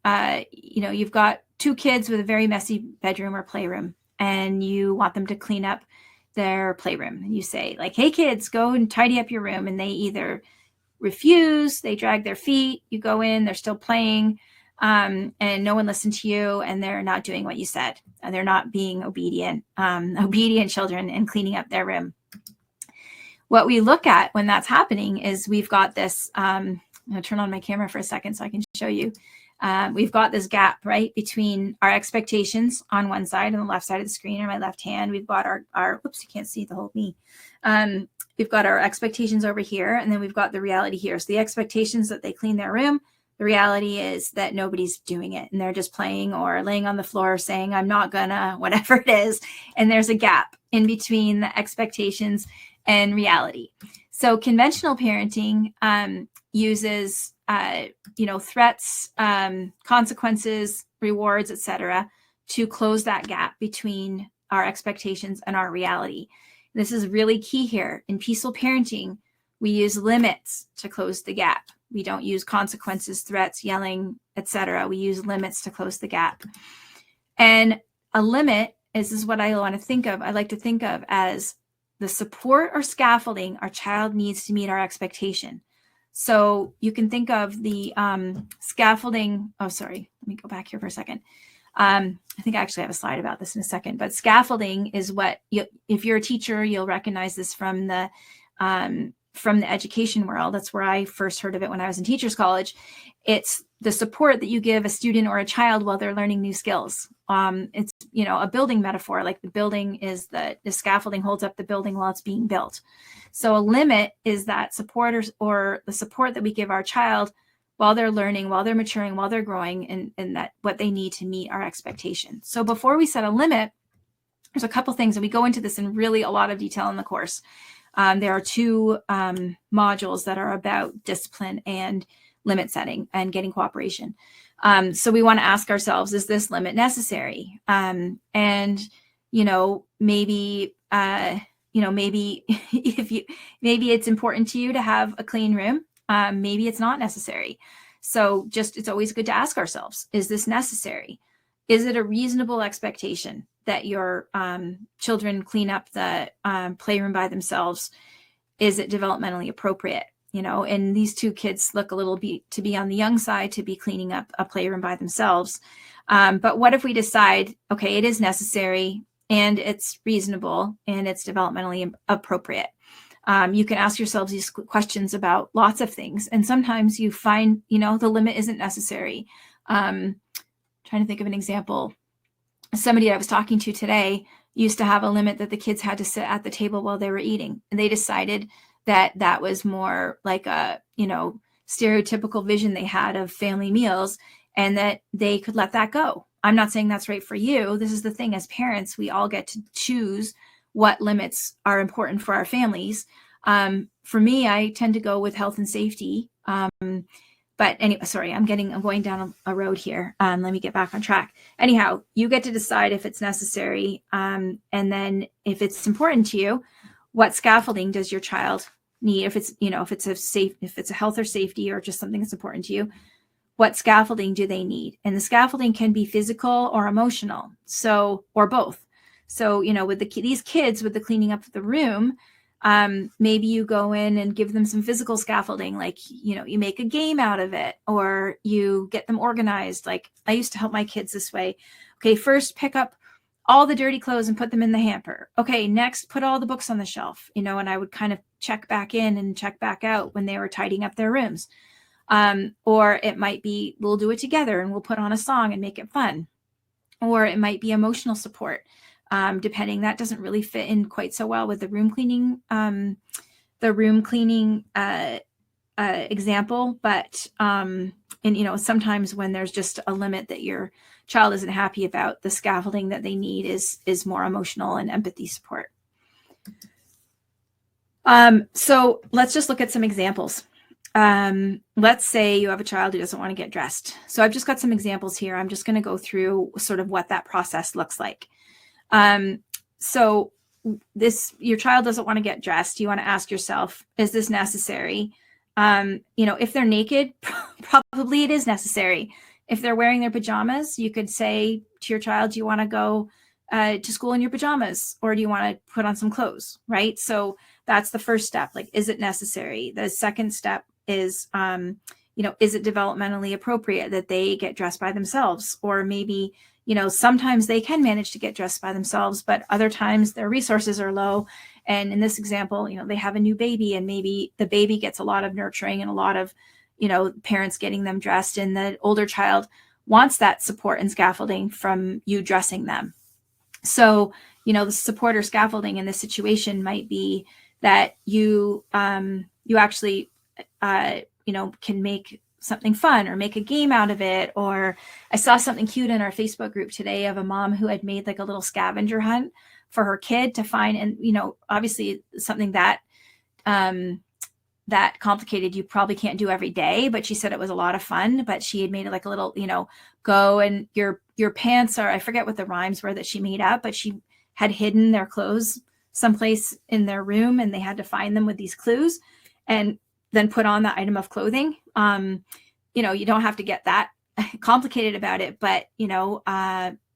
S1: you've got two kids with a very messy bedroom or playroom, and you want them to clean up their playroom. And you say, like, hey, kids, go and tidy up your room. And they either refuse, they drag their feet, you go in, they're still playing, and no one listened to you, and they're not doing what you said. And they're not being obedient children and cleaning up their room. What we look at when that's happening is we've got this, I'm going to turn on my camera for a second so I can show you. We've got this gap, right, between our expectations on one side, on the left side of the screen, or my left hand. We've got our whoops, you can't see the whole me. We've got our expectations over here, and then we've got the reality here. So the expectations that they clean their room, the reality is that nobody's doing it, and they're just playing or laying on the floor saying, I'm not gonna, whatever it is. And there's a gap in between the expectations and reality. So conventional parenting uses threats, consequences, rewards, etc., to close that gap between our expectations and our reality. This is really key here. In peaceful parenting, we use limits to close the gap. We don't use consequences, threats, yelling, etc. We use limits to close the gap. And a limit is what I want to think of. I like to think of as the support or scaffolding our child needs to meet our expectation. So you can think of the scaffolding. Oh, sorry. Let me go back here for a second. I think I actually have a slide about this in a second, but scaffolding is what if you're a teacher, you'll recognize this from the education world. That's where I first heard of it when I was in teachers college. It's the support that you give a student or a child while they're learning new skills. It's, a building metaphor, like the building is the scaffolding holds up the building while it's being built. So a limit is that support or the support that we give our child while they're learning, while they're maturing, while they're growing, and that what they need to meet our expectations. So before we set a limit, there's a couple things, and we go into this in really a lot of detail in the course. There are two modules that are about discipline and limit setting and getting cooperation. So we want to ask ourselves, is this limit necessary? And, maybe maybe it's important to you to have a clean room. Maybe it's not necessary. So it's always good to ask ourselves, is this necessary? Is it a reasonable expectation that your children clean up the playroom by themselves? Is it developmentally appropriate? And these two kids look a little bit to be on the young side to be cleaning up a playroom by themselves. But what if we decide, okay, it is necessary and it's reasonable and it's developmentally appropriate? You can ask yourselves these questions about lots of things. And sometimes you find, the limit isn't necessary. Trying to think of an example. Somebody I was talking to today used to have a limit that the kids had to sit at the table while they were eating. And they decided that was more like a, stereotypical vision they had of family meals, and that they could let that go. I'm not saying that's right for you. This is the thing, as parents, we all get to choose what limits are important for our families. For me, I tend to go with health and safety. But anyway, sorry, I'm going down a road here. Let me get back on track. Anyhow, you get to decide if it's necessary. And then if it's important to you, what scaffolding does your child need? If it's, if it's a health or safety or just something that's important to you, what scaffolding do they need? And the scaffolding can be physical or emotional. So, or both. So, with these kids, with the cleaning up of the room, maybe you go in and give them some physical scaffolding, like, you make a game out of it, or you get them organized. Like I used to help my kids this way. Okay, first pick up all the dirty clothes and put them in the hamper. Okay, next put all the books on the shelf, and I would kind of check back in and check back out when they were tidying up their rooms. Or it might be, we'll do it together and we'll put on a song and make it fun. Or it might be emotional support. Depending, that doesn't really fit in quite so well with the room cleaning, example, but, and, sometimes when there's just a limit that your child isn't happy about, the scaffolding that they need is more emotional and empathy support. So let's just look at some examples. Let's say you have a child who doesn't want to get dressed. So I've just got some examples here. I'm just going to go through sort of what that process looks like. So your child doesn't want to get dressed. You want to ask yourself, is this necessary? If they're naked, probably it is necessary. If they're wearing their pajamas, you could say to your child, do you want to go to school in your pajamas, or do you want to put on some clothes? Right. So that's the first step. Like, is it necessary? The second step is, is it developmentally appropriate that they get dressed by themselves? Or maybe, sometimes they can manage to get dressed by themselves, but other times their resources are low. And in this example, they have a new baby, and maybe the baby gets a lot of nurturing and a lot of, parents getting them dressed, and the older child wants that support and scaffolding from you dressing them. So, the support or scaffolding in this situation might be that you actually, can make something fun or make a game out of it. Or I saw something cute in our Facebook group today of a mom who had made like a little scavenger hunt for her kid to find, and, obviously something that, that complicated you probably can't do every day, but she said it was a lot of fun. But she had made it like a little, go and your pants are, I forget what the rhymes were that she made up, but she had hidden their clothes someplace in their room, and they had to find them with these clues and then put on the item of clothing. You don't have to get that complicated about it, but,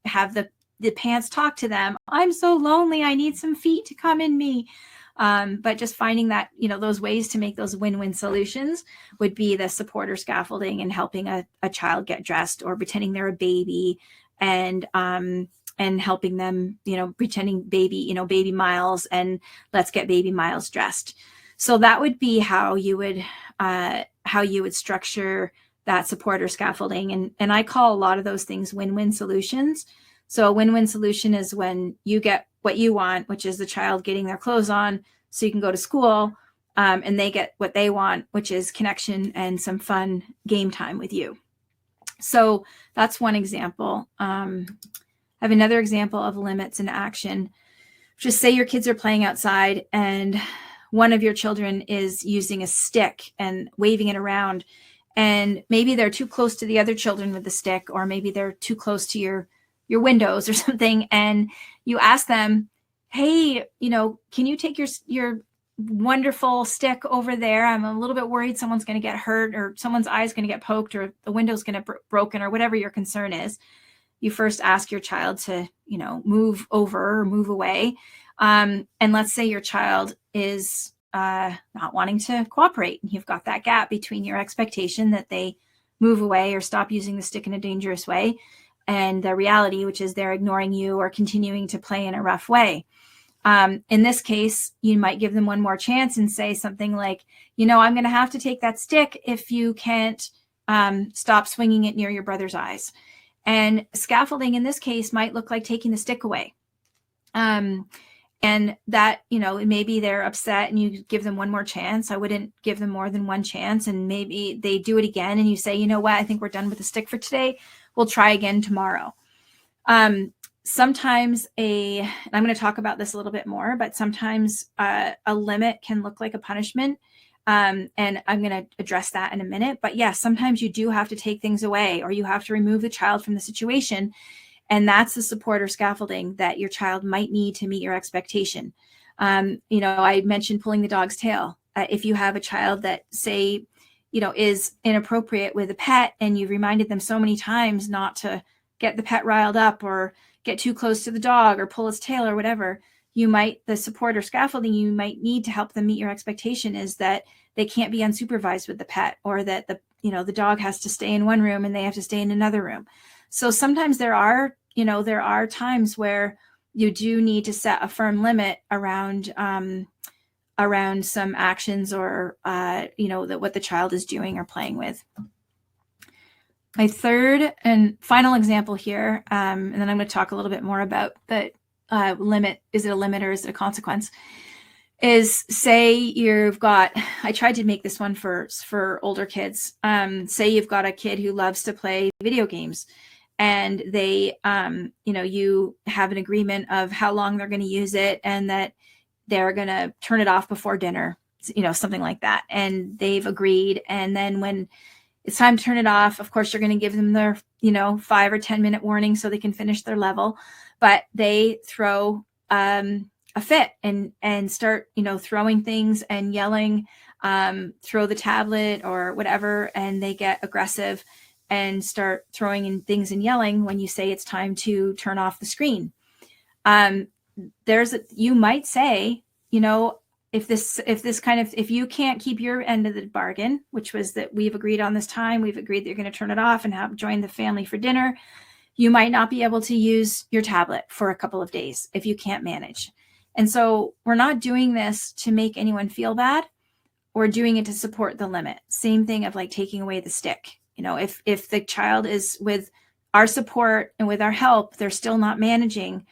S1: have the pants talk to them. I'm so lonely. I need some feet to come in me. But just finding that, those ways to make those win-win solutions would be the support or scaffolding, and helping a child get dressed, or pretending they're a baby, and helping them, pretending baby Miles, and let's get baby Miles dressed. So that would be how you would structure that support or scaffolding. And I call a lot of those things win-win solutions. So a win-win solution is when you get what you want, which is the child getting their clothes on so you can go to school, and they get what they want, which is connection and some fun game time with you. So that's one example. I have another example of limits in action. Just say your kids are playing outside, and one of your children is using a stick and waving it around, and maybe they're too close to the other children with the stick, or maybe they're too close to your windows or something. And you ask them, hey, can you take your wonderful stick over there? I'm a little bit worried someone's going to get hurt, or someone's eye is going to get poked, or the window's going to broken, or whatever your concern is. You first ask your child to, move over or move away. And let's say your child is not wanting to cooperate, and you've got that gap between your expectation that they move away or stop using the stick in a dangerous way, and the reality, which is they're ignoring you or continuing to play in a rough way. In this case, you might give them one more chance and say something like, I'm going to have to take that stick if you can't stop swinging it near your brother's eyes. And scaffolding in this case might look like taking the stick away. And that, maybe they're upset and you give them one more chance. I wouldn't give them more than one chance. And maybe they do it again and you say, you know what, I think we're done with the stick for today. We'll try again tomorrow. Sometimes and I'm going to talk about this a little bit more, but sometimes a limit can look like a punishment. And I'm going to address that in a minute. But yes, sometimes you do have to take things away, or you have to remove the child from the situation. And that's the support or scaffolding that your child might need to meet your expectation. I mentioned pulling the dog's tail. If you have a child that, say, is inappropriate with a pet, and you've reminded them so many times not to get the pet riled up or get too close to the dog or pull its tail or whatever, the support or scaffolding you might need to help them meet your expectation is that they can't be unsupervised with the pet, or that the dog has to stay in one room and they have to stay in another room. So sometimes there are times where you do need to set a firm limit around some actions, or what the child is doing or playing with. My third and final example here, and then I'm going to talk a little bit more about the limit. Is it a limit or is it a consequence? Is, say I tried to make this one for older kids. Say you've got a kid who loves to play video games, and they, you have an agreement of how long they're going to use it, and that they're going to turn it off before dinner, something like that. And they've agreed. And then when it's time to turn it off, of course, you're going to give them their, 5 or 10 minute warning so they can finish their level. But they throw a fit and start, throwing things and yelling, throw the tablet or whatever, and they get aggressive and start throwing in things and yelling when you say it's time to turn off the screen. You might say, if you can't keep your end of the bargain, which was that we've agreed on this time, we've agreed that you're going to turn it off and join the family for dinner, you might not be able to use your tablet for a couple of days if you can't manage. And so we're not doing this to make anyone feel bad. We're doing it to support the limit. Same thing of like taking away the stick. If the child is, with our support and with our help, they're still not managing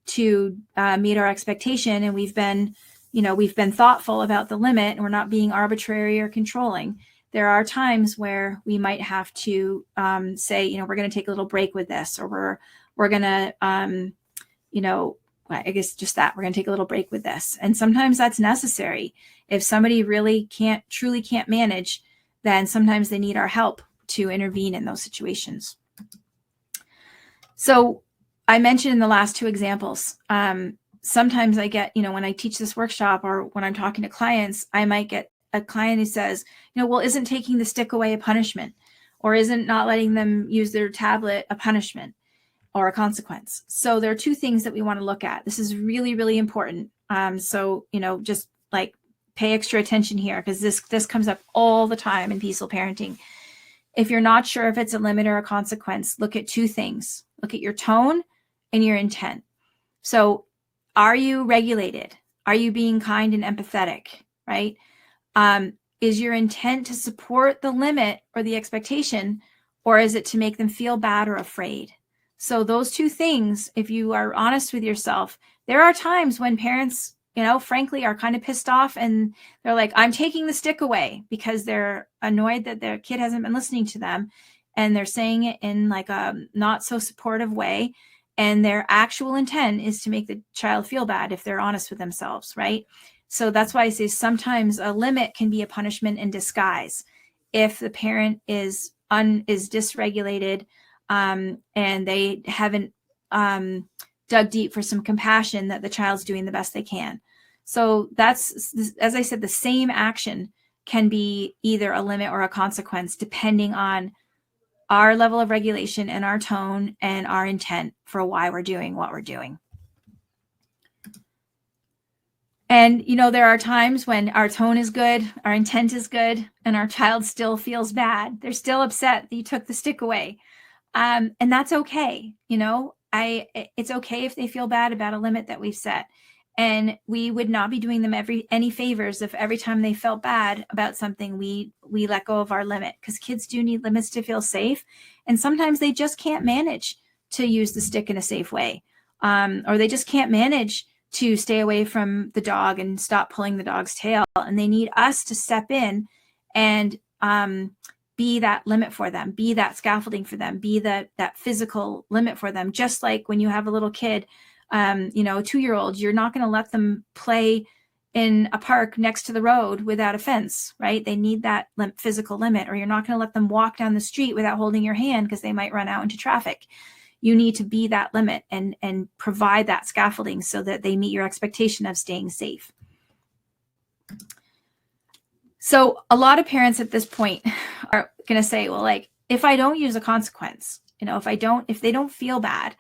S1: to meet our expectation, and we've been thoughtful about the limit, and we're not being arbitrary or controlling, there are times where we might have to say, we're going to take a little break with this, or we're going to, I guess just that, we're going to take a little break with this. And sometimes that's necessary. If somebody really truly can't manage, then sometimes they need our help to intervene in those situations. So I mentioned in the last two examples, sometimes I get, when I teach this workshop or when I'm talking to clients, I might get a client who says, well, isn't taking the stick away a punishment? Or isn't not letting them use their tablet a punishment or a consequence? So there are two things that we want to look at. This is really, really important. So, just like pay extra attention here, because this comes up all the time in peaceful parenting. If you're not sure if it's a limit or a consequence, look at two things. Look at your tone and your intent. So are you regulated? Are you being kind and empathetic, right? Is your intent to support the limit or the expectation, or is it to make them feel bad or afraid? So those two things, if you are honest with yourself, there are times when parents, frankly, are kind of pissed off, and they're like, I'm taking the stick away, because they're annoyed that their kid hasn't been listening to them. And they're saying it in like a not so supportive way. And their actual intent is to make the child feel bad if they're honest with themselves, right? So that's why I say sometimes a limit can be a punishment in disguise if the parent is dysregulated, and they haven't dug deep for some compassion that the child's doing the best they can. So that's, as I said, the same action can be either a limit or a consequence, depending on our level of regulation and our tone and our intent for why we're doing what we're doing. And, there are times when our tone is good, our intent is good, and our child still feels bad. They're still upset that you took the stick away. And that's okay. It's okay if they feel bad about a limit that we've set. And we would not be doing them any favors if every time they felt bad about something, we let go of our limit, because kids do need limits to feel safe. And sometimes they just can't manage to use the stick in a safe way. Or they just can't manage to stay away from the dog and stop pulling the dog's tail. And they need us to step in and be that limit for them, be that scaffolding for them, be that physical limit for them. Just like when you have a little kid, a 2-year-old, you're not going to let them play in a park next to the road without a fence, right? They need that physical limit. Or you're not going to let them walk down the street without holding your hand because they might run out into traffic. You need to be that limit and provide that scaffolding so that they meet your expectation of staying safe. So a lot of parents at this point are going to say, well, like, if I don't use a consequence, if they don't feel bad,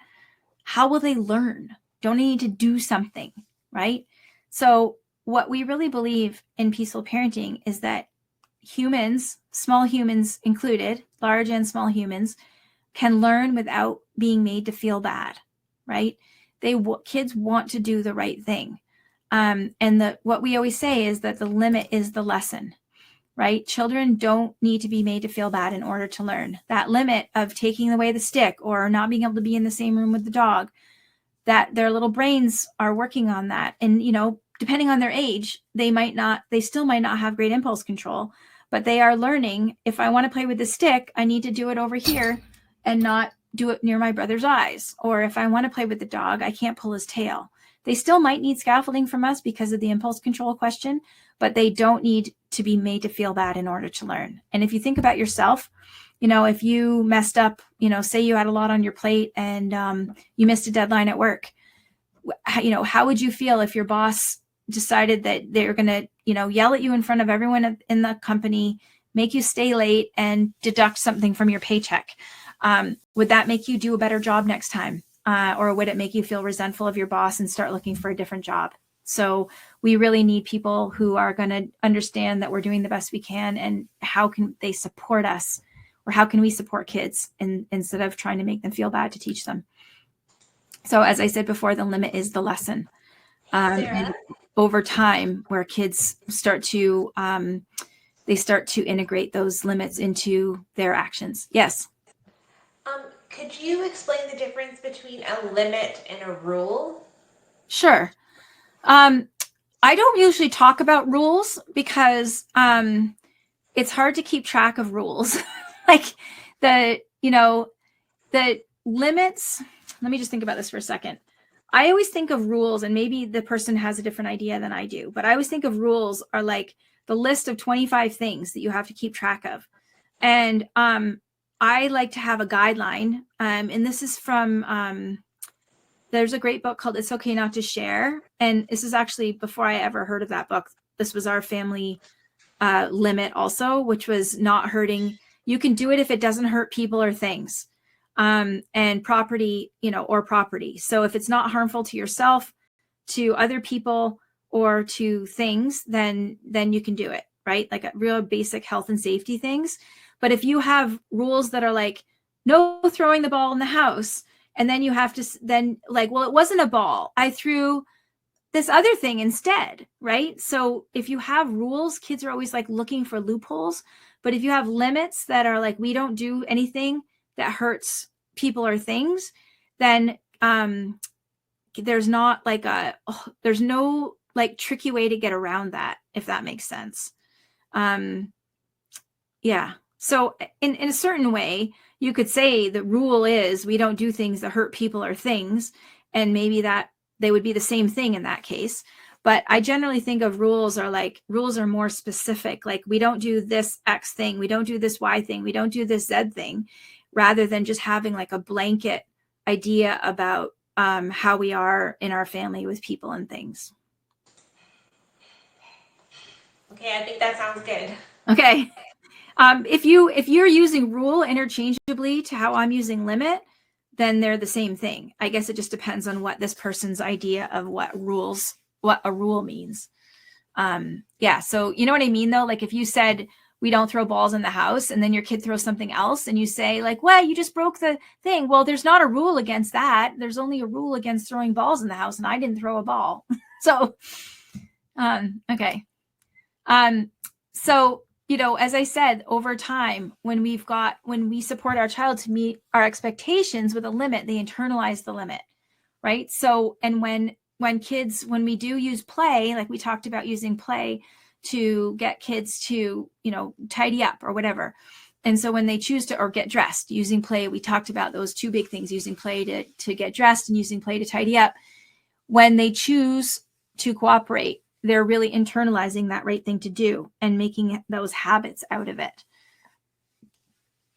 S1: how will they learn? Don't they need to do something, right? So what we really believe in peaceful parenting is that humans, small humans included, large and small humans, can learn without being made to feel bad, right? Kids want to do the right thing. And what we always say is that the limit is the lesson, right? Children don't need to be made to feel bad in order to learn. That limit of taking away the stick or not being able to be in the same room with the dog, that their little brains are working on that. And, depending on their age, they still might not have great impulse control, but they are learning, if I want to play with the stick, I need to do it over here and not do it near my brother's eyes. Or if I want to play with the dog, I can't pull his tail. They still might need scaffolding from us because of the impulse control question, but they don't need to be made to feel bad in order to learn. And if you think about yourself, if you messed up, say you had a lot on your plate and you missed a deadline at work, how would you feel if your boss decided that they're going to, yell at you in front of everyone in the company, make you stay late and deduct something from your paycheck? Would that make you do a better job next time? Or would it make you feel resentful of your boss and start looking for a different job? So we really need people who are going to understand that we're doing the best we can, and how can they support us, or how can we support kids instead of trying to make them feel bad to teach them. So as I said before, the limit is the lesson. And over time, where kids start to integrate those limits into their actions. Yes.
S2: Could you explain the difference between a limit and a rule?
S1: Sure. I don't usually talk about rules because it's hard to keep track of rules. Like the limits. Let me just think about this for a second. I always think of rules, and maybe the person has a different idea than I do, but I always think of rules are like the list of 25 things that you have to keep track of. And I like to have a guideline. And this is from, there's a great book called It's Okay Not to Share. And this is actually before I ever heard of that book. This was our family limit also, which was not hurting. You can do it if it doesn't hurt people or things. And property, or property. So if it's not harmful to yourself, to other people, or to things, then you can do it, right? Like a real basic health and safety things. But if you have rules that are like, no throwing the ball in the house, and then you have to well, it wasn't a ball, I threw this other thing instead, right? So if you have rules, kids are always like looking for loopholes. But if you have limits that are like, we don't do anything that hurts people or things, then there's not like there's no like tricky way to get around that, if that makes sense. Yeah. So in a certain way, you could say the rule is we don't do things that hurt people or things, and maybe that they would be the same thing in that case. But I generally think of rules are more specific. Like, we don't do this X thing, we don't do this Y thing, we don't do this Z thing, rather than just having like a blanket idea about how we are in our family with people and things.
S2: Okay, I think that sounds good.
S1: Okay. If you're using rule interchangeably to how I'm using limit, then they're the same thing. I guess it just depends on what this person's idea of what a rule means. Yeah. So you know what I mean though? Like if you said we don't throw balls in the house, and then your kid throws something else, and you say like, well, you just broke the thing. Well, there's not a rule against that. There's only a rule against throwing balls in the house, and I didn't throw a ball. So, okay. So, as I said, over time, when we support our child to meet our expectations with a limit, they internalize the limit, right? So, and when we do use play, like we talked about using play to get kids to, tidy up or whatever, And so when they choose to, or get dressed, using play, we talked about those two big things, using play to get dressed and using play to tidy up. When they choose to cooperate, they're really internalizing that right thing to do and making those habits out of it.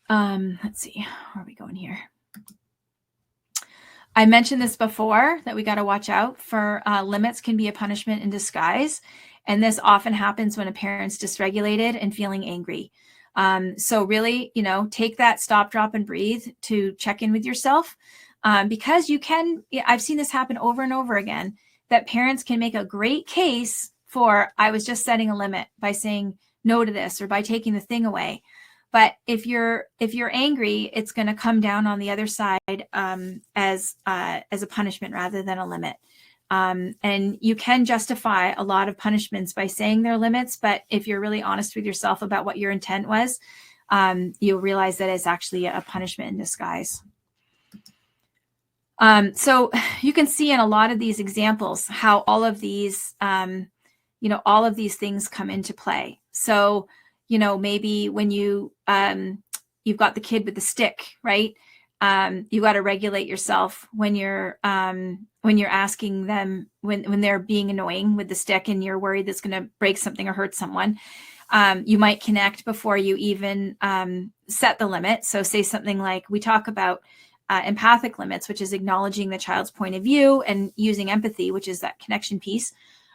S1: Let's see, where are we going here? I mentioned this before, that we got to watch out for limits can be a punishment in disguise. And this often happens when a parent's dysregulated and feeling angry. So really, take that stop, drop, and breathe to check in with yourself. Because I've seen this happen over and over again, that parents can make a great case for, I was just setting a limit by saying no to this or by taking the thing away. But if you're angry, it's going to come down on the other side as a punishment rather than a limit. And you can justify a lot of punishments by saying they're limits. But if you're really honest with yourself about what your intent was, you'll realize that it's actually a punishment in disguise. So you can see in a lot of these examples how all of these, all of these things come into play. So, maybe when you've got the kid with the stick, right? You got to regulate yourself when you're asking them, when they're being annoying with the stick and you're worried that's going to break something or hurt someone. You might connect before you even set the limit. So say something like, we talk about empathic limits, which is acknowledging the child's point of view and using empathy, which is that connection piece.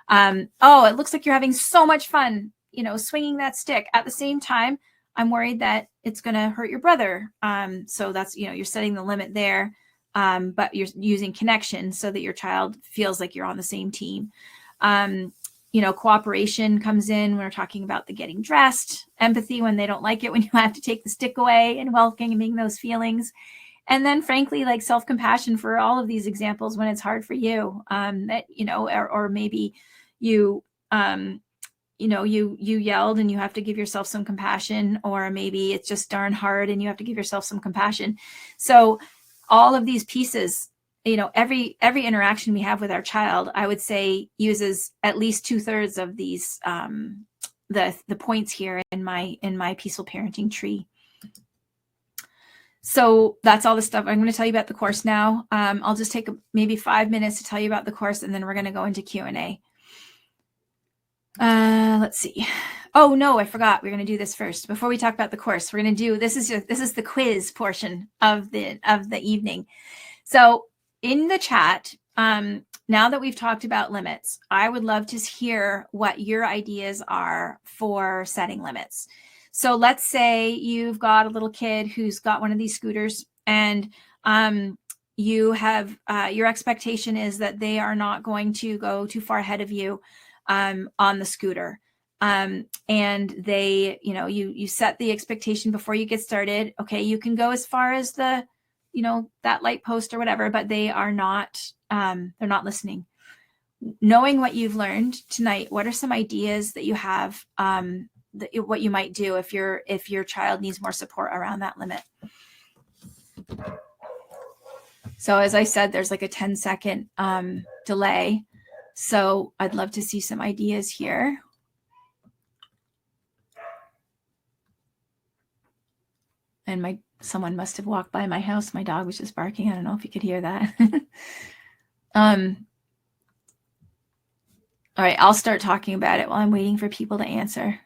S1: It looks like you're having so much fun, swinging that stick. At the same time, I'm worried that it's going to hurt your brother. So that's, you're setting the limit there, but you're using connection so that your child feels like you're on the same team. Cooperation comes in when we're talking about the getting dressed, empathy when they don't like it, when you have to take the stick away, and welcoming those feelings. And then frankly, like self-compassion for all of these examples when it's hard for you, or maybe you yelled and you have to give yourself some compassion, or maybe it's just darn hard and you have to give yourself some compassion. So all of these pieces, every interaction we have with our child, I would say uses at least 2/3 of these, the points here in my peaceful parenting tree. So that's all the stuff I'm going to tell you about the course now. I'll just take maybe 5 minutes to tell you about the course, and then we're going to go into Q&A. Let's see. Oh no, I forgot. We're going to do this first before we talk about the course. We're going to do this is the quiz portion of the evening. So in the chat, now that we've talked about limits, I would love to hear what your ideas are for setting limits. So let's say you've got a little kid who's got one of these scooters, and you have your expectation is that they are not going to go too far ahead of you on the scooter. And they, you set the expectation before you get started. Okay, you can go as far as the, that light post or whatever, but they are not, they're not listening. Knowing what you've learned tonight, what are some ideas that you have, what you might do if your child needs more support around that limit? So as I said, there's like a 10-second delay. So I'd love to see some ideas here. And someone must have walked by my house. My dog was just barking. I don't know if you could hear that. All right, I'll start talking about it while I'm waiting for people to answer.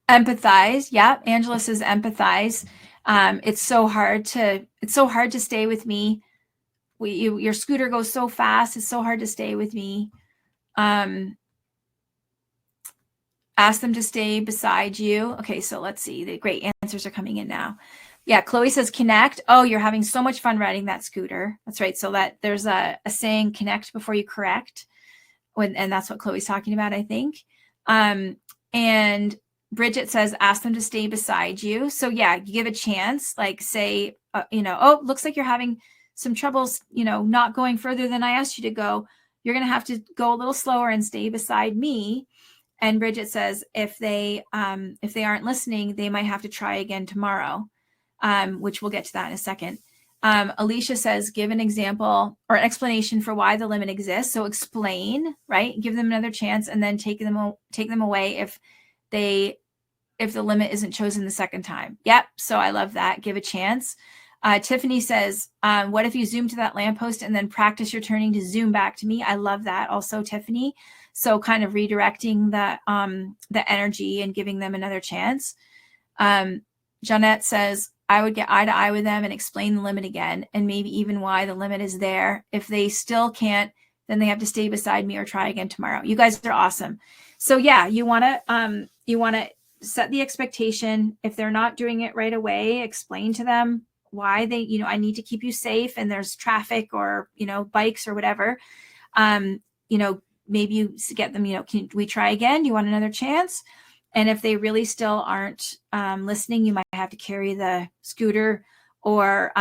S1: Empathize. Yeah, Angela says empathize. It's so hard to stay with me. Your scooter goes so fast. It's so hard to stay with me. Ask them to stay beside you. Okay, so let's see. The great answers are coming in now. Yeah, Chloe says connect. Oh, you're having so much fun riding that scooter. That's right. So that there's a saying, connect before you correct. And that's what Chloe's talking about, I think. And Bridget says, ask them to stay beside you. So yeah, you give a chance, like say, oh, looks like you're having some troubles, not going further than I asked you to go. You're going to have to go a little slower and stay beside me. And Bridget says, if they aren't listening, they might have to try again tomorrow, which we'll get to that in a second. Alicia says, give an example or an explanation for why the limit exists. So explain, right? Give them another chance, and then take them away if they if the limit isn't chosen the second time. Yep. So I love that. Give a chance. Tiffany says, what if you zoom to that lamppost and then practice your turning to zoom back to me? I love that also, Tiffany. So kind of redirecting the energy and giving them another chance. Jeanette says, I would get eye to eye with them and explain the limit again, and maybe even why the limit is there. If they still can't, then they have to stay beside me or try again tomorrow. You guys are awesome. So yeah, you want to set the expectation. If they're not doing it right away, explain to them why they, I need to keep you safe and there's traffic or, bikes or whatever. Maybe you get them, can we try again? Do you want another chance? And if they really still aren't listening, you might have to carry the scooter or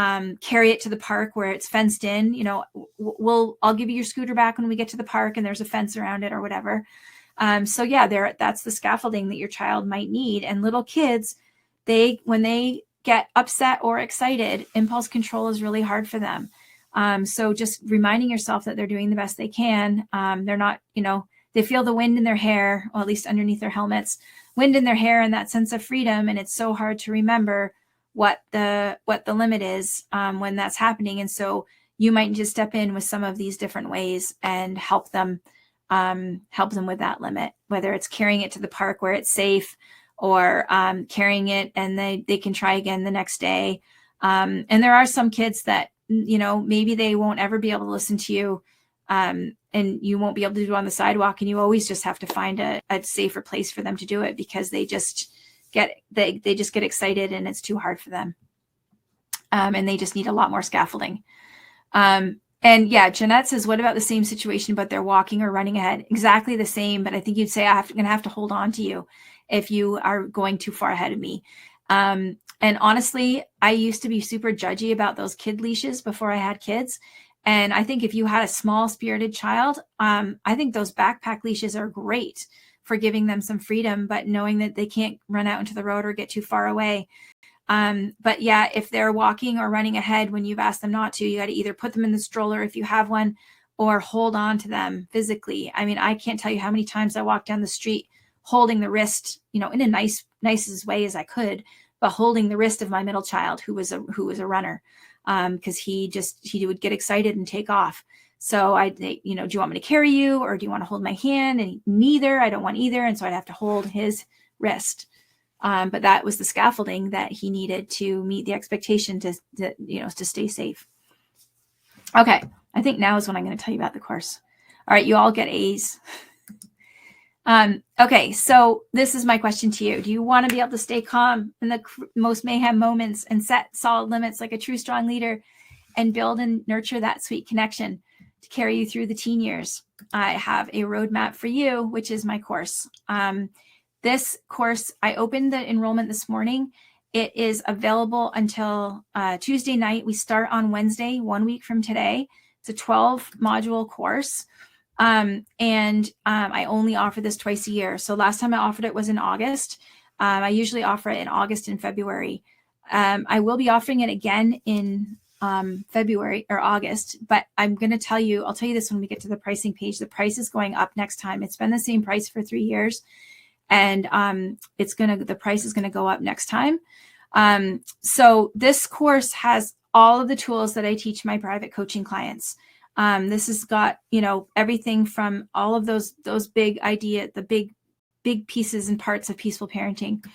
S1: carry it to the park where it's fenced in. I'll give you your scooter back when we get to the park and there's a fence around it or whatever. So yeah, that's the scaffolding that your child might need. And little kids, when they get upset or excited, impulse control is really hard for them. So just reminding yourself that they're doing the best they can. They're not, they feel the wind in their hair, or at least underneath their helmets, wind in their hair and that sense of freedom. And it's so hard to remember what the limit is when that's happening. And so you might just step in with some of these different ways and help them with that limit, whether it's carrying it to the park where it's safe or carrying it and they can try again the next day. And there are some kids that, maybe they won't ever be able to listen to you and you won't be able to do it on the sidewalk, and you always just have to find a safer place for them to do it because they just get excited and it's too hard for them. And they just need a lot more scaffolding. And yeah, Jeanette says, what about the same situation, but they're walking or running ahead? Exactly the same, but I think you'd say I'm going to have to hold on to you if you are going too far ahead of me. And honestly, I used to be super judgy about those kid leashes before I had kids. And I think if you had a small spirited child, I think those backpack leashes are great for giving them some freedom, but knowing that they can't run out into the road or get too far away. But yeah, if they're walking or running ahead when you've asked them not to, you got to either put them in the stroller if you have one or hold on to them physically. I mean, I can't tell you how many times I walked down the street holding the wrist, in a nicest way as I could, but holding the wrist of my middle child who was a runner, because he would get excited and take off. So do you want me to carry you or do you want to hold my hand? And neither, I don't want either. And so I'd have to hold his wrist. But that was the scaffolding that he needed to meet the expectation to stay safe. Okay. I think now is when I'm going to tell you about the course. All right. You all get A's. Okay. So this is my question to you. Do you want to be able to stay calm in the most mayhem moments and set solid limits like a true, strong leader and build and nurture that sweet connection to carry you through the teen years? I have a roadmap for you, which is my course. This course, I opened the enrollment this morning. It is available until Tuesday night. We start on Wednesday, 1 week from today. It's a 12-module course. I only offer this twice a year. So last time I offered it was in August. I usually offer it in August and February. I will be offering it again in February or August, but I'll tell you this when we get to the pricing page. The price is going up next time. It's been the same price for 3 years. And the price is going to go up next time. So this course has all of the tools that I teach my private coaching clients. This has got, everything from all of those big the big pieces and parts of peaceful parenting.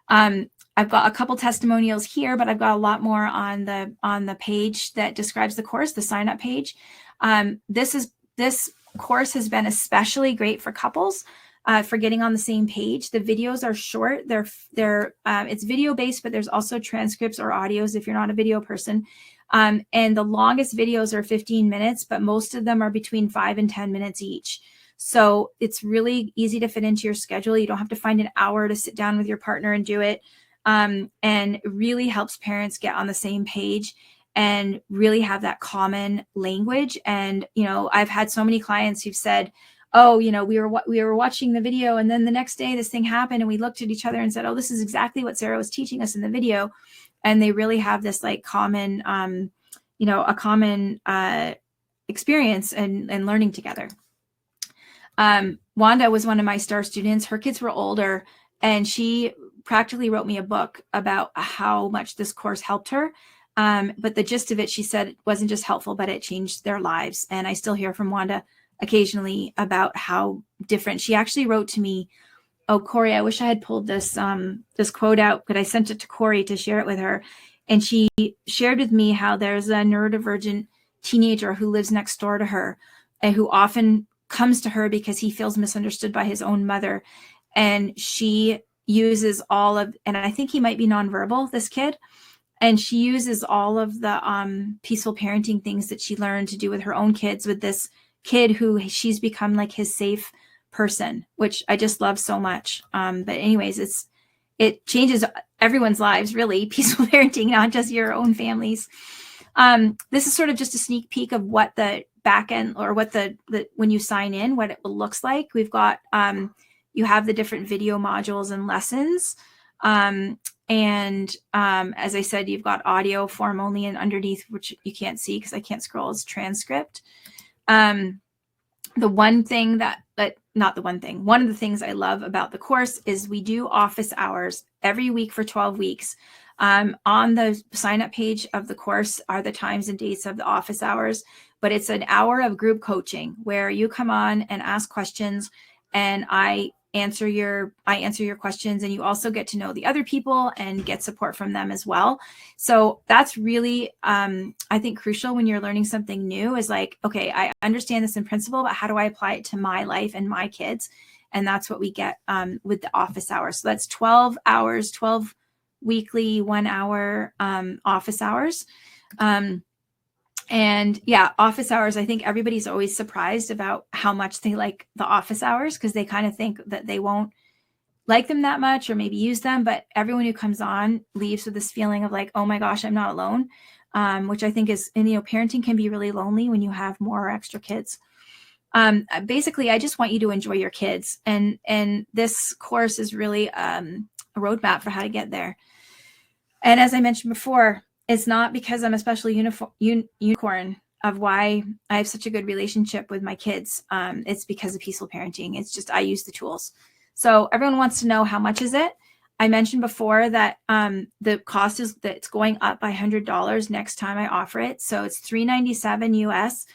S1: I've got a couple testimonials here, but I've got a lot more on the page that describes the course, the sign up page. This course has been especially great for couples. For getting on the same page. The videos are short. It's video based, but there's also transcripts or audios if you're not a video person. And the longest videos are 15 minutes, but most of them are between 5 and 10 minutes each. So it's really easy to fit into your schedule. You don't have to find an hour to sit down with your partner and do it. And it really helps parents get on the same page and really have that common language. And, I've had so many clients who've said, oh, we were watching the video and then the next day this thing happened and we looked at each other and said, oh, this is exactly what Sarah was teaching us in the video. And they really have this like common, a common experience and learning together. Wanda was one of my star students. Her kids were older and she practically wrote me a book about how much this course helped her. But the gist of it, she said, it wasn't just helpful, but it changed their lives. And I still hear from Wanda occasionally about how different. She actually wrote to me. Oh, Corey, I wish I had pulled this this quote out, but I sent it to Corey to share it with her. And she shared with me how there's a neurodivergent teenager who lives next door to her and who often comes to her because he feels misunderstood by his own mother. And she uses all of, and I think he might be nonverbal, this kid. And she uses all of the peaceful parenting things that she learned to do with her own kids with this kid who she's become like his safe person, which I just love so much. But anyways, it changes everyone's lives, really. Peaceful parenting, not just your own families. This is sort of just a sneak peek of what the back end, or what the when you sign in, what it looks like. We've got you have the different video modules and lessons. And as I said, you've got audio form only, and underneath, which you can't see because I can't scroll, is transcript. The one thing one of the things I love about the course is we do office hours every week for 12 weeks. On the sign up page of the course are the times and dates of the office hours, but it's an hour of group coaching where you come on and ask questions, and I answer your questions, and you also get to know the other people and get support from them as well. So that's really, I think, crucial when you're learning something new, is like, okay, I understand this in principle, but how do I apply it to my life and my kids? And that's what we get with the office hours. So that's 12 hours, 12 weekly 1 hour office hours. And yeah, office hours, I think everybody's always surprised about how much they like the office hours, because they kind of think that they won't like them that much or maybe use them. But everyone who comes on leaves with this feeling of like, oh my gosh, I'm not alone, which I think is, and parenting can be really lonely when you have more extra kids. Basically, I just want you to enjoy your kids. And this course is really a roadmap for how to get there. And as I mentioned before, it's not because I'm a special unicorn of why I have such a good relationship with my kids. It's because of peaceful parenting. It's just, I use the tools. So everyone wants to know, how much is it? I mentioned before that the cost is that it's going up by $100 next time I offer it. So it's $397 US,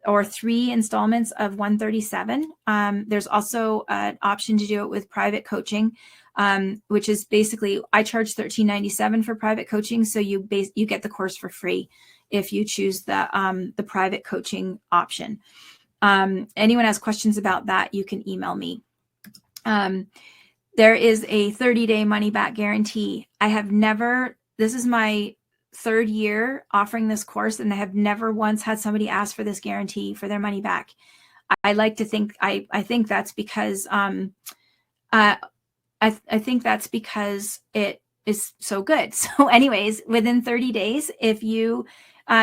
S1: or 3 installments of $137. There's also an option to do it with private coaching, which is basically, I charge $13.97 for private coaching. So you get the course for free if you choose the private coaching option. Anyone has questions about that, you can email me. There is a 30-day money back guarantee. This is my 3rd year offering this course, and I have never once had somebody ask for this guarantee for their money back. I like to think, I think that's because, I think that's because it is so good. So anyways, within 30 days, if you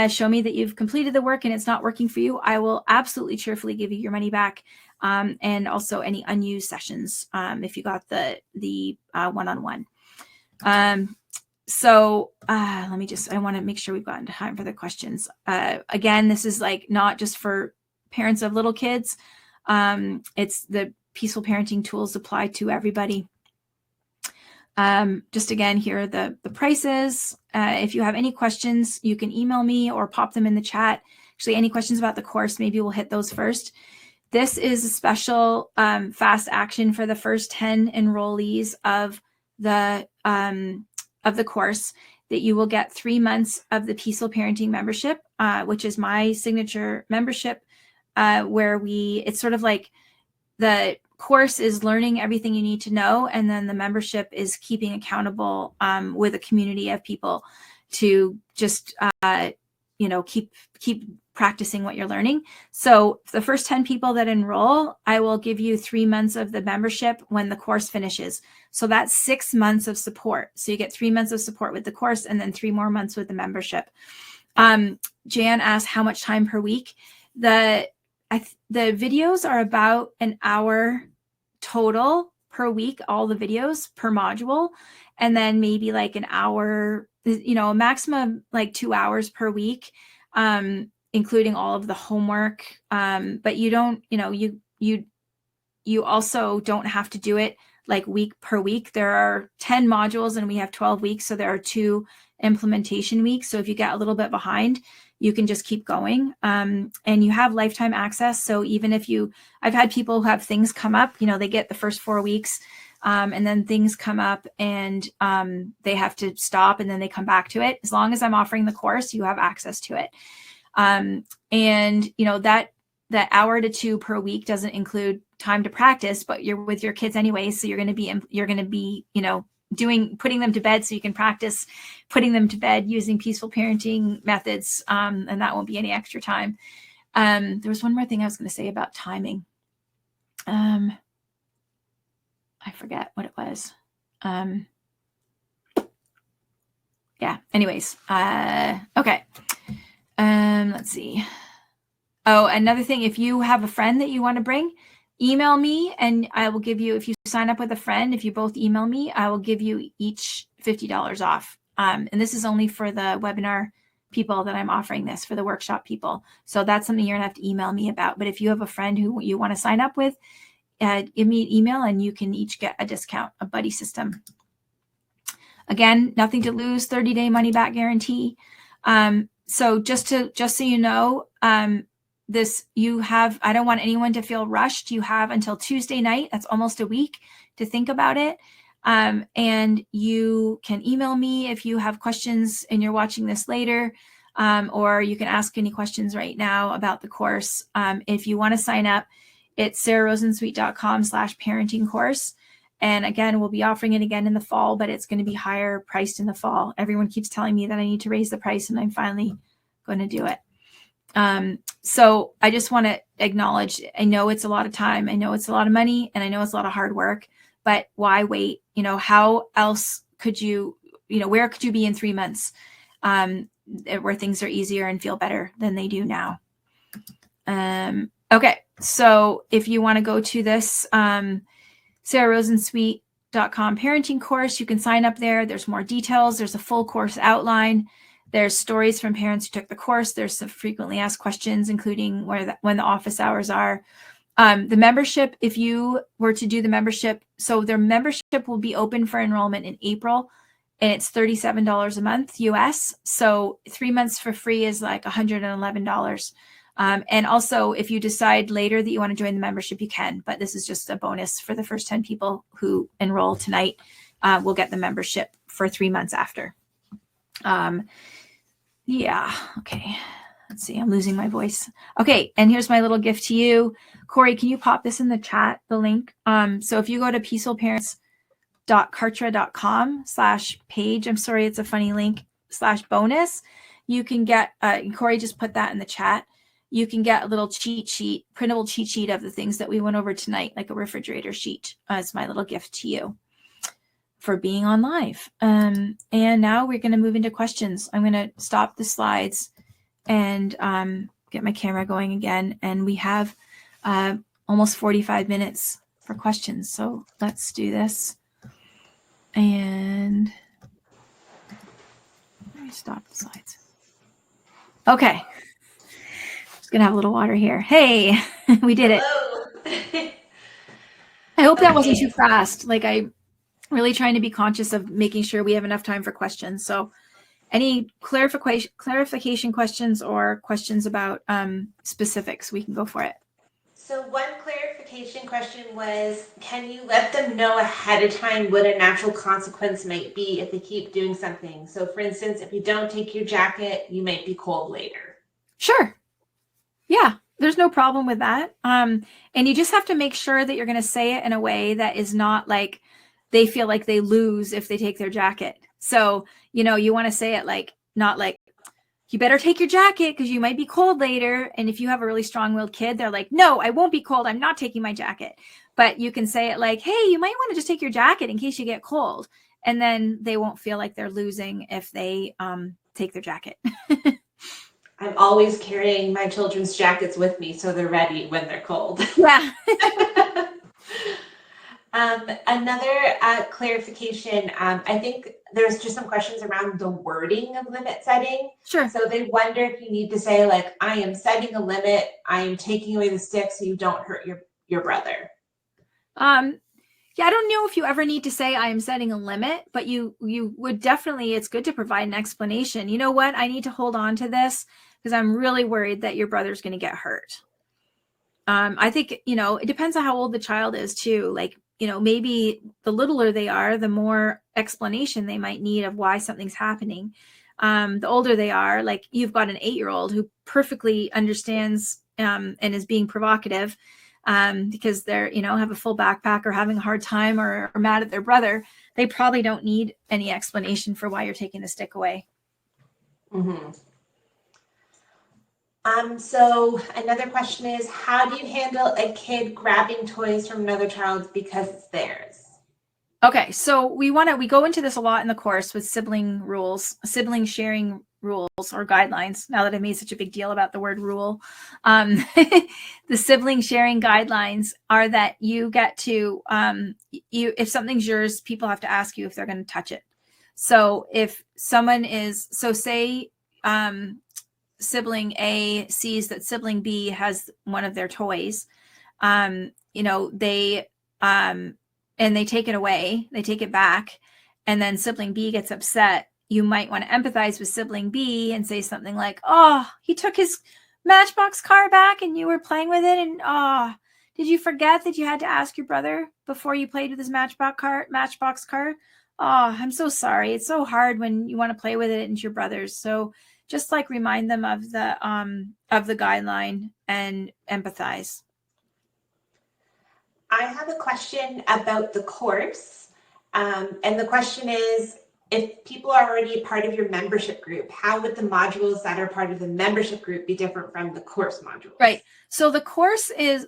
S1: show me that you've completed the work and it's not working for you, I will absolutely cheerfully give you your money back. And also any unused sessions, if you got the one-on-one. So I want to make sure we've gotten time for the questions. Again, this is like not just for parents of little kids. It's the peaceful parenting tools apply to everybody. Just again, here are the prices. If you have any questions, you can email me or pop them in the chat. Actually, any questions about the course, maybe we'll hit those first. This is a special fast action for the first 10 enrollees of the course, that you will get 3 months of the Peaceful Parenting membership, which is my signature membership, where it's sort of like the course is learning everything you need to know, and then the membership is keeping accountable with a community of people to just keep practicing what you're learning. So the first 10 people that enroll, I will give you 3 months of the membership when the course finishes. So that's 6 months of support. So you get 3 months of support with the course, and then 3 more months with the membership. Jan asked how much time per week. The videos are about an hour total per week, all the videos per module, and then maybe like an hour, a maximum like 2 hours per week, including all of the homework. But you don't, you you also don't have to do it like week per week. There are 10 modules and we have 12 weeks. So there are 2 implementation weeks. So if you get a little bit behind, you can just keep going. And you have lifetime access. So even if I've had people who have things come up, they get the first 4 weeks, and then things come up and they have to stop and then they come back to it. As long as I'm offering the course, you have access to it. And that hour to 2 per week doesn't include time to practice, but you're with your kids anyway. So you're going to be, putting them to bed so you can practice putting them to bed using peaceful parenting methods. And that won't be any extra time. There was one more thing I was going to say about timing. I forget what it was. Yeah. Anyways. Okay. Let's see. Oh, another thing, if you have a friend that you want to bring, email me and I will give you, if you sign up with a friend, if you both email me, I will give you each $50 off. And this is only for the webinar people that I'm offering this, for the workshop people. So that's something you're gonna have to email me about. But if you have a friend who you want to sign up with, give me an email and you can each get a discount, a buddy system. Again, nothing to lose, 30-day money back guarantee. So just so you know, I don't want anyone to feel rushed. You have until Tuesday night, that's almost a week, to think about it. And you can email me if you have questions and you're watching this later, or you can ask any questions right now about the course. If you want to sign up, it's sararosensweet.com/parenting course. And again, we'll be offering it again in the fall, but it's going to be higher priced in the fall. Everyone keeps telling me that I need to raise the price, and I'm finally going to do it. So I just want to acknowledge, I know it's a lot of time. I know it's a lot of money, and I know it's a lot of hard work, but why wait? How else could you, where could you be in 3 months, where things are easier and feel better than they do now? Okay. So if you want to go to this, sararosensweet.com parenting course, you can sign up there. There's more details. There's a full course outline. There's stories from parents who took the course. There's some frequently asked questions, including when the office hours are. The membership, if you were to do the membership, so their membership will be open for enrollment in April, and it's $37 a month US. So 3 months for free is like $111. And also, if you decide later that you want to join the membership, you can, but this is just a bonus for the first 10 people who enroll tonight. We'll get the membership for 3 months after. Yeah. Okay. Let's see. I'm losing my voice. Okay. And here's my little gift to you. Corey, can you pop this in the chat, the link? So if you go to peacefulparents.kartra.com/page, I'm sorry, it's a funny link, /bonus, you can get, Corey just put that in the chat. You can get a little cheat sheet, printable cheat sheet of the things that we went over tonight, like a refrigerator sheet, as my little gift to you for being on live. And now we're going to move into questions. I'm going to stop the slides and get my camera going again. And we have almost 45 minutes for questions. So let's do this. And let me stop the slides. Okay. Just going to have a little water here. Hey, we did it. I hope that wasn't too fast. Like, I'm really trying to be conscious of making sure we have enough time for questions. So any clarification questions or questions about specifics, we can go for it.
S2: So one clarification question was, can you let them know ahead of time what a natural consequence might be if they keep doing something? So for instance, if you don't take your jacket, you might be cold later.
S1: Sure. Yeah, there's no problem with that. And you just have to make sure that you're going to say it in a way that is not like they feel like they lose if they take their jacket. So, you want to say it like, not like, you better take your jacket because you might be cold later. And if you have a really strong-willed kid, they're like, no, I won't be cold. I'm not taking my jacket. But you can say it like, hey, you might want to just take your jacket in case you get cold. And then they won't feel like they're losing if they take their jacket.
S2: I'm always carrying my children's jackets with me so they're ready when they're cold.
S1: Yeah.
S2: Another clarification, I think there's just some questions around the wording of limit setting.
S1: Sure.
S2: So they wonder if you need to say like, I am setting a limit, I am taking away the stick so you don't hurt your brother.
S1: Yeah, I don't know if you ever need to say I am setting a limit, but you would definitely, it's good to provide an explanation. You know what? I need to hold on to this because I'm really worried that your brother's going to get hurt. I think, it depends on how old the child is too. Like, maybe the littler they are, the more explanation they might need of why something's happening. The older they are, like you've got an 8-year-old who perfectly understands and is being provocative because they're, have a full backpack or having a hard time or mad at their brother. They probably don't need any explanation for why you're taking the stick away.
S2: Mm-hmm. So another question is, how do you handle a kid grabbing toys from another child's because it's theirs?
S1: Okay, so we go into this a lot in the course with sibling sharing rules or guidelines. Now that I made such a big deal about the word rule, the sibling sharing guidelines are that you get to, if something's yours, people have to ask you if they're going to touch it. So if someone say sibling A sees that sibling B has one of their toys, they and they take it away, they take it back, and then sibling B gets upset, you might want to empathize with sibling B and say something like, oh, he took his Matchbox car back and you were playing with it, and did you forget that you had to ask your brother before you played with his Matchbox car? Oh, I'm so sorry. It's so hard when you want to play with it and it's your brother's. So just like remind them of the guideline and empathize.
S2: I have a question about the course. And the question is, if people are already a part of your membership group, how would the modules that are part of the membership group be different from the course modules?
S1: Right. So the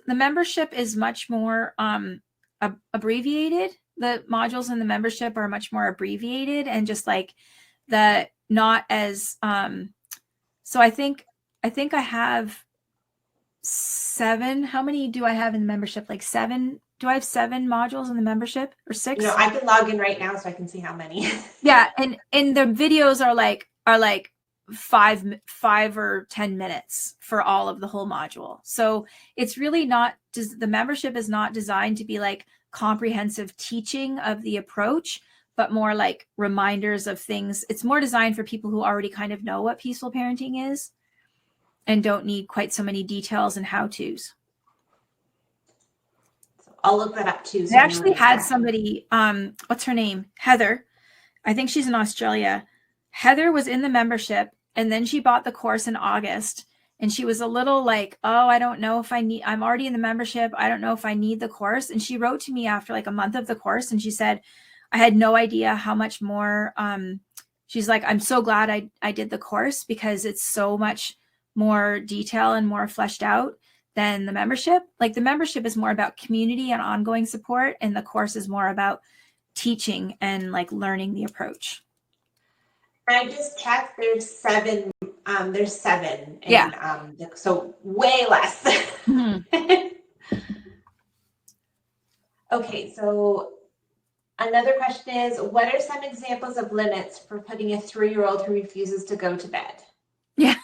S1: membership is much more abbreviated. The modules in the membership are much more abbreviated and just like not as, so I think I have 7. How many do I have in the membership? Like 7. Do I have 7 modules in the membership or 6?
S2: I can log in right now so I can see how many.
S1: Yeah. And the videos are like 5 or 10 minutes for all of the whole module. So it's really the membership is not designed to be like comprehensive teaching of the approach, but more like reminders of things. It's more designed for people who already kind of know what peaceful parenting is and don't need quite so many details and how-tos.
S2: So I'll look that up too.
S1: I actually had somebody, what's her name? Heather. I think she's in Australia. Heather was in the membership and then she bought the course in August and she was a little like, oh, I don't know if I'm already in the membership. I don't know if I need the course. And she wrote to me after like a month of the course and she said, I had no idea how much more, she's like, I'm so glad I did the course because it's so much more detail and more fleshed out than the membership. Like the membership is more about community and ongoing support, and the course is more about teaching and like learning the approach.
S2: I just checked. There's 7. There's 7. And,
S1: yeah.
S2: So way less. Mm-hmm. Okay. So another question is, what are some examples of limits for putting a 3-year-old who refuses to go to bed?
S1: Yeah.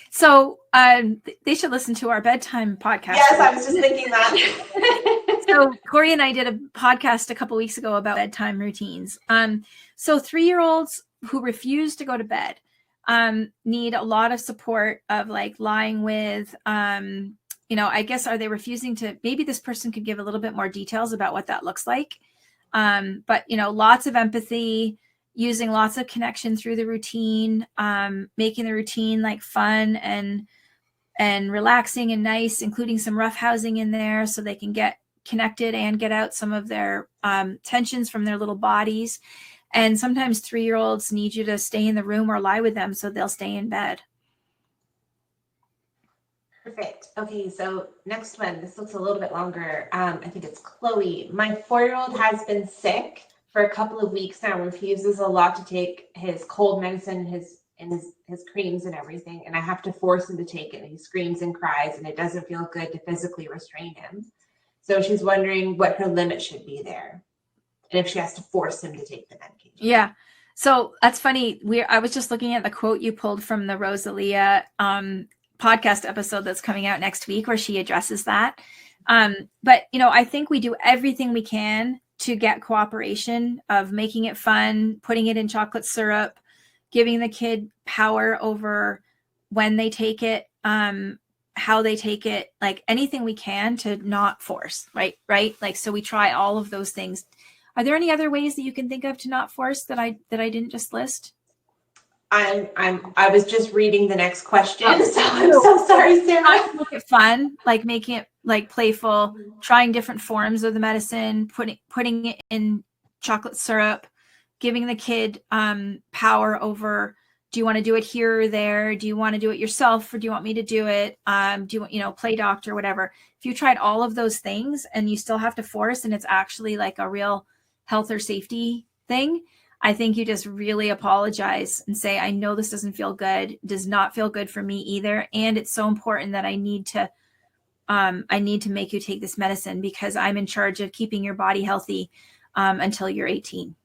S1: So they should listen to our bedtime podcast.
S2: Yes, I was just thinking that.
S1: So Corey and I did a podcast a couple weeks ago about bedtime routines. So 3-year-olds who refuse to go to bed need a lot of support of like lying with, I guess, are they refusing to, maybe this person could give a little bit more details about what that looks like. But, lots of empathy, using lots of connection through the routine, making the routine like fun and relaxing and nice, including some roughhousing in there so they can get connected and get out some of their tensions from their little bodies. And sometimes 3-year-olds need you to stay in the room or lie with them so they'll stay in bed.
S2: Perfect. Okay, so next one. This looks a little bit longer. I think it's Chloe. My 4-year-old has been sick for a couple of weeks now, refuses a lot to take his cold medicine, his creams and everything, and I have to force him to take it. And he screams and cries, and it doesn't feel good to physically restrain him. So she's wondering what her limit should be there, and if she has to force him to take the medication.
S1: Yeah. So that's funny. I was just looking at the quote you pulled from the Rosalia podcast episode that's coming out next week, where she addresses that. But I think we do everything we can to get cooperation of making it fun, putting it in chocolate syrup, giving the kid power over when they take it, how they take it, like anything we can to not force, right? Like, so we try all of those things. Are there any other ways that you can think of to not force that I didn't just list?
S2: I was just reading the next question, so I'm so sorry, Sarah.
S1: Make it fun, like making it like playful, trying different forms of the medicine, putting it in chocolate syrup, giving the kid power over, do you want to do it here or there? Do you want to do it yourself, or do you want me to do it? Do you want, play doctor, whatever. If you tried all of those things and you still have to force, and it's actually like a real health or safety thing, I think you just really apologize and say, I know this doesn't feel good. It does not feel good for me either. And it's so important that I need to make you take this medicine because I'm in charge of keeping your body healthy until you're 18.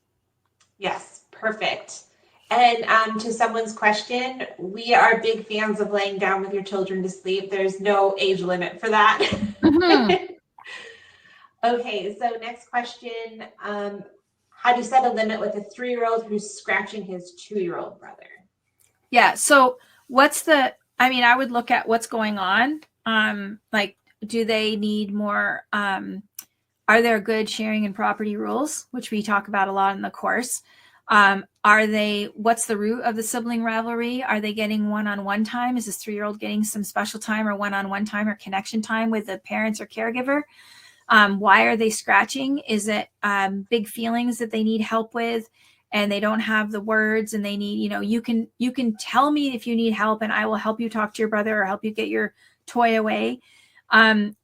S2: Yes, perfect. And to someone's question, we are big fans of laying down with your children to sleep. There's no age limit for that. Mm-hmm. Okay, so next question. How do you set a limit with a 3-year-old who's scratching his 2-year-old brother?
S1: Yeah. So I would look at what's going on. Like, do they need more? Are there good sharing and property rules, which we talk about a lot in the course? What's the root of the sibling rivalry? Are they getting one-on-one time? Is this 3-year-old getting some special time or one-on-one time or connection time with the parents or caregiver? Why are they scratching? Is it big feelings that they need help with and they don't have the words and they need, you can tell me if you need help and I will help you talk to your brother or help you get your toy away.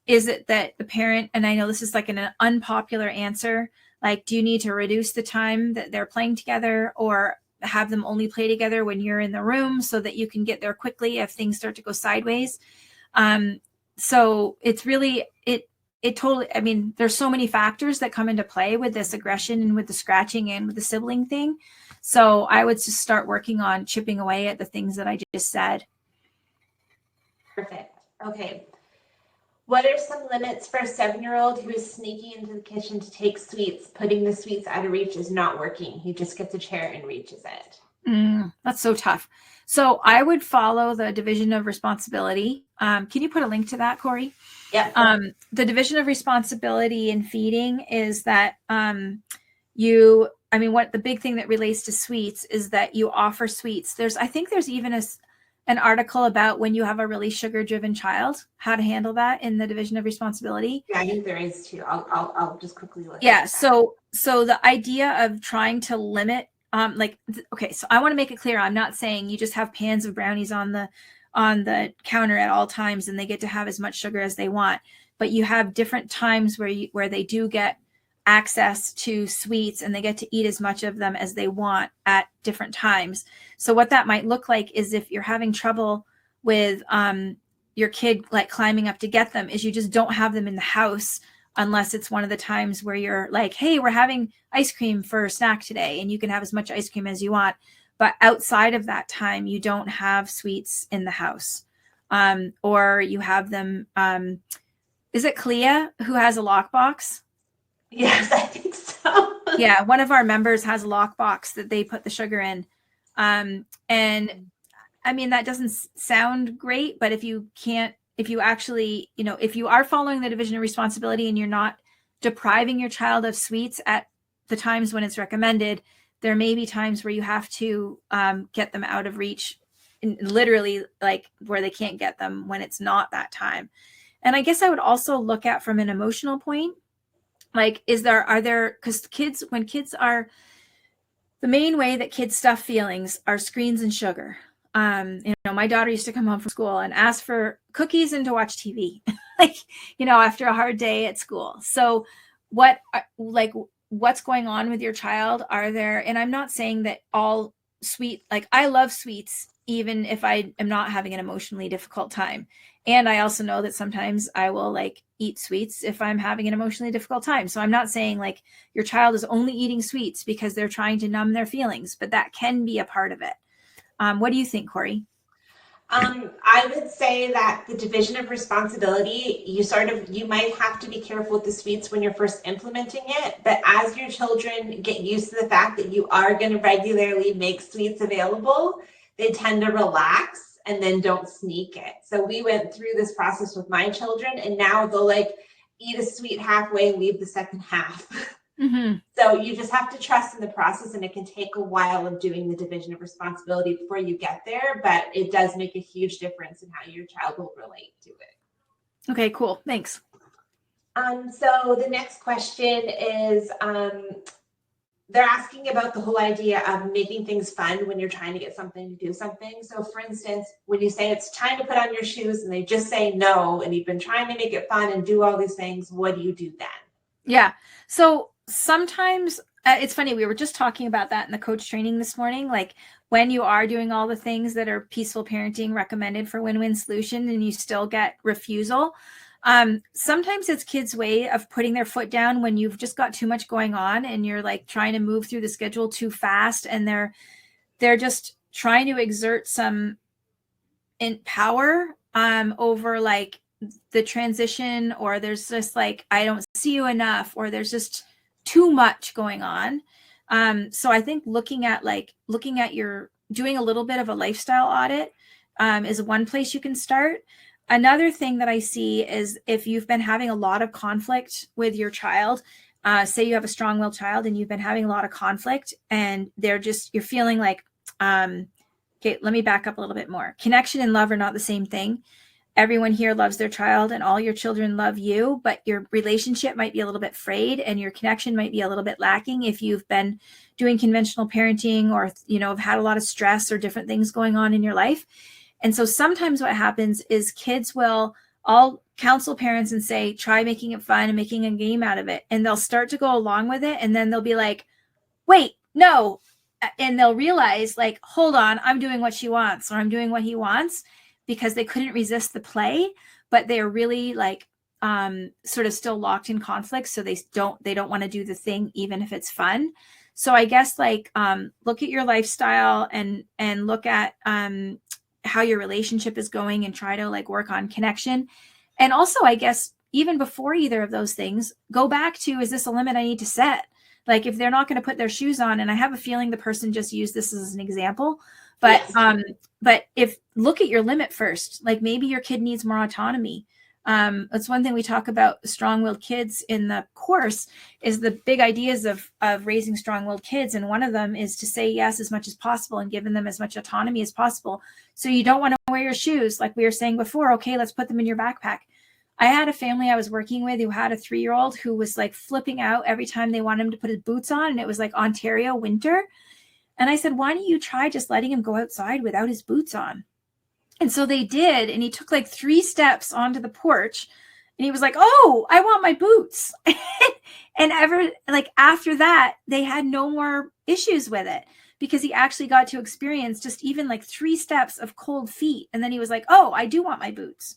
S1: Is it that the parent, and I know this is like an unpopular answer, like, do you need to reduce the time that they're playing together or have them only play together when you're in the room so that you can get there quickly if things start to go sideways? So it's really, it totally, there's so many factors that come into play with this aggression and with the scratching and with the sibling thing. So I would just start working on chipping away at the things that I just said.
S2: Perfect. Okay. What are some limits for a 7-year-old who is sneaking into the kitchen to take sweets? Putting the sweets out of reach is not working. He just gets a chair and reaches it.
S1: That's so tough. So I would follow the division of responsibility. Can you put a link to that, Corey?
S2: Yeah.
S1: The division of responsibility in feeding is that what the big thing that relates to sweets is that you offer sweets. I think there's even an article about when you have a really sugar-driven child, how to handle that in the division of responsibility.
S2: Yeah, I think there is too. I'll just quickly look.
S1: Yeah. So the idea of trying to limit, so I want to make it clear. I'm not saying you just have pans of brownies on the counter at all times and they get to have as much sugar as they want, but you have different times where they do get access to sweets and they get to eat as much of them as they want at different times. So what that might look like is if you're having trouble with your kid like climbing up to get them, is you just don't have them in the house unless it's one of the times where you're like, hey, we're having ice cream for a snack today and you can have as much ice cream as you want. But outside of that time, you don't have sweets in the house. Or you have them, is it Clea who has a lockbox?
S2: Yes, I think so.
S1: Yeah, one of our members has a lockbox that they put the sugar in. And that doesn't sound great, but if you actually, if you are following the division of responsibility and you're not depriving your child of sweets at the times when it's recommended, there may be times where you have to get them out of reach, literally like where they can't get them when it's not that time. And I guess I would also look at from an emotional point, like, because the main way that kids stuff feelings are screens and sugar. My daughter used to come home from school and ask for cookies and to watch TV, after a hard day at school. So what's going on with your child? And I'm not saying that all sweet, like I love sweets, even if I am not having an emotionally difficult time. And I also know that sometimes I will eat sweets if I'm having an emotionally difficult time. So I'm not saying your child is only eating sweets because they're trying to numb their feelings, but that can be a part of it. What do you think, Corey?
S2: I would say that the division of responsibility, you might have to be careful with the sweets when you're first implementing it, but as your children get used to the fact that you are going to regularly make sweets available, they tend to relax and then don't sneak it. So we went through this process with my children, and now they'll like eat a sweet halfway and leave the second half.
S1: Mm-hmm.
S2: So you just have to trust in the process, and it can take a while of doing the division of responsibility before you get there, but it does make a huge difference in how your child will relate to it.
S1: Okay, cool. Thanks.
S2: So the next question is, they're asking about the whole idea of making things fun when you're trying to get something to do something. So for instance, when you say it's time to put on your shoes and they just say no, and you've been trying to make it fun and do all these things, what do you do then?
S1: Yeah. So sometimes it's funny. We were just talking about that in the coach training this morning. Like when you are doing all the things that are peaceful parenting recommended for win-win solution and you still get refusal. Sometimes it's kids' way of putting their foot down when you've just got too much going on and you're like trying to move through the schedule too fast, and they're just trying to exert some power over like the transition, or there's just like I don't see you enough, or there's just too much going on. So I think looking at your doing a little bit of a lifestyle audit is one place you can start. Another thing that I see is if you've been having a lot of conflict with your child, say you have a strong-willed child and you've been having a lot of conflict and you're feeling like, okay, let me back up a little bit more. Connection and love are not the same thing. Everyone here loves their child and all your children love you, but your relationship might be a little bit frayed and your connection might be a little bit lacking if you've been doing conventional parenting or, have had a lot of stress or different things going on in your life. And so sometimes what happens is kids will all counsel parents and say, try making it fun and making a game out of it. And they'll start to go along with it. And then they'll be like, wait, no. And they'll realize like, hold on, I'm doing what she wants, or I'm doing what he wants, because they couldn't resist the play, but they're really like sort of still locked in conflict. So they don't want to do the thing, even if it's fun. So I guess like look at your lifestyle and look at how your relationship is going and try to like work on connection. And also, I guess, even before either of those things, go back to, is this a limit I need to set? Like if they're not going to put their shoes on, and I have a feeling the person just used this as an example, but
S2: Yes.
S1: But if look at your limit first, like maybe your kid needs more autonomy. That's one thing we talk about strong-willed kids in the course, is the big ideas of raising strong-willed kids. And one of them is to say yes as much as possible and giving them as much autonomy as possible. So you don't want to wear your shoes. Like we were saying before, okay, let's put them in your backpack. I had a family I was working with who had a 3-year-old who was like flipping out every time they wanted him to put his boots on. And it was like Ontario winter. And I said, why don't you try just letting him go outside without his boots on? And so they did. And he took like 3 steps onto the porch and he was like, oh, I want my boots. And after that, they had no more issues with it, because he actually got to experience just even like 3 steps of cold feet. And then he was like, oh, I do want my boots.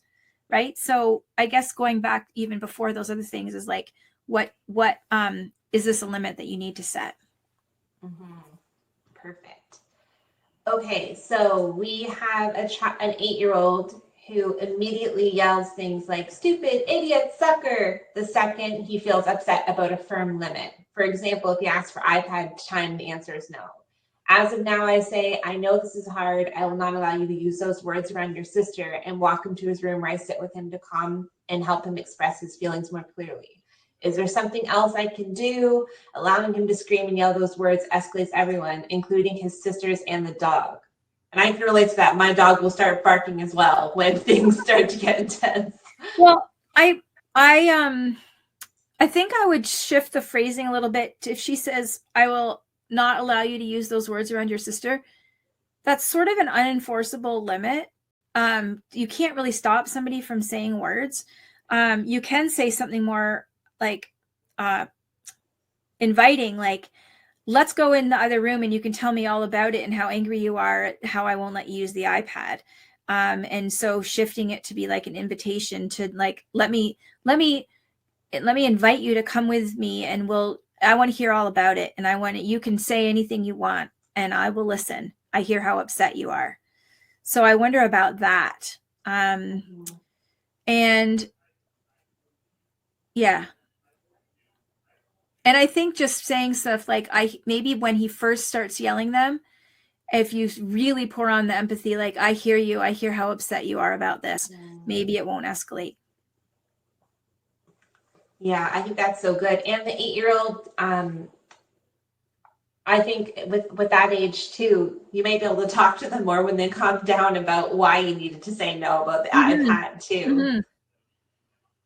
S1: Right. So I guess going back even before those other things is like, what is this a limit that you need to set?
S2: Mm-hmm. Perfect. Okay, so we have an 8-year-old who immediately yells things like stupid, idiot, sucker the second he feels upset about a firm limit. For example, if you ask for iPad time, the answer is no. As of now, I say, I know this is hard. I will not allow you to use those words around your sister, and walk him to his room where I sit with him to calm and help him express his feelings more clearly. Is there something else I can do? Allowing him to scream and yell those words escalates everyone, including his sisters and the dog. And I can relate to that. My dog will start barking as well when things start to get intense.
S1: Well, I think I would shift the phrasing a little bit. If she says, I will not allow you to use those words around your sister, that's sort of an unenforceable limit. You can't really stop somebody from saying words. You can say something more like inviting, like, let's go in the other room and you can tell me all about it and how angry you are at how I won't let you use the iPad. And so shifting it to be like an invitation to like, let me invite you to come with me, and I want to hear all about it. And you can say anything you want and I will listen. I hear how upset you are. So I wonder about that. And yeah. And I think just saying stuff like, maybe when he first starts yelling them, if you really pour on the empathy, like, I hear you, I hear how upset you are about this, maybe it won't escalate.
S2: Yeah, I think that's so good. And the 8-year-old, I think with that age too, you may be able to talk to them more when they calm down about why you needed to say no about the iPad too.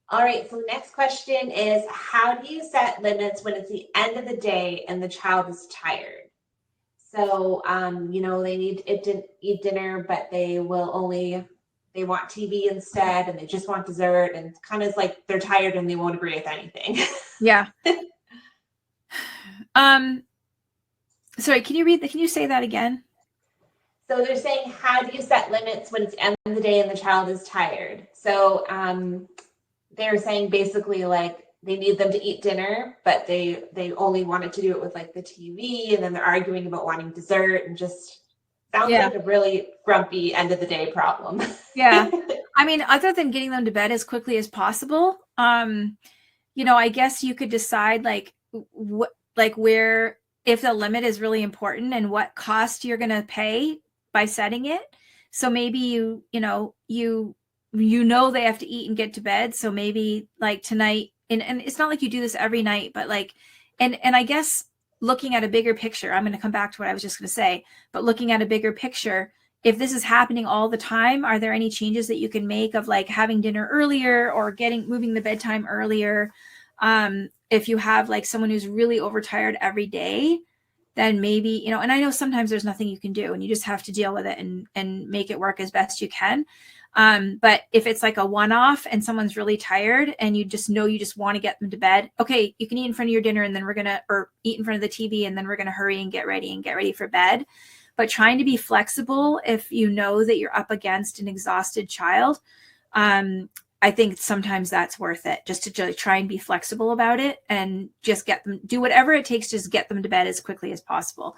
S2: All right, so the next question is, how do you set limits when it's the end of the day and the child is tired? So, they need it to eat dinner, but they want TV instead, and they just want dessert, and kind of like they're tired and they won't agree with anything.
S1: Yeah. Sorry, can you say that again?
S2: So they're saying, how do you set limits when it's the end of the day and the child is tired? So they're saying basically like they need them to eat dinner, but they only wanted to do it with like the TV, and then they're arguing about wanting dessert, and just sounds like a really grumpy end of the day problem.
S1: Yeah. I mean, other than getting them to bed as quickly as possible, I guess you could decide like where, if the limit is really important and what cost you're going to pay by setting it. So maybe they have to eat and get to bed. So maybe like tonight, and it's not like you do this every night, but like, and I guess looking at a bigger picture, I'm going to come back to what I was just going to say, but looking at a bigger picture, if this is happening all the time, are there any changes that you can make of like having dinner earlier or moving the bedtime earlier? If you have like someone who's really overtired every day, then maybe, and I know sometimes there's nothing you can do and you just have to deal with it and make it work as best you can. But if it's like a one-off and someone's really tired and you just want to get them to bed, okay, you can eat in front of your dinner and then or eat in front of the TV and then we're going to hurry and get ready for bed. But trying to be flexible if you know that you're up against an exhausted child, I think sometimes that's worth it, just to try and be flexible about it and just do whatever it takes, just get them to bed as quickly as possible.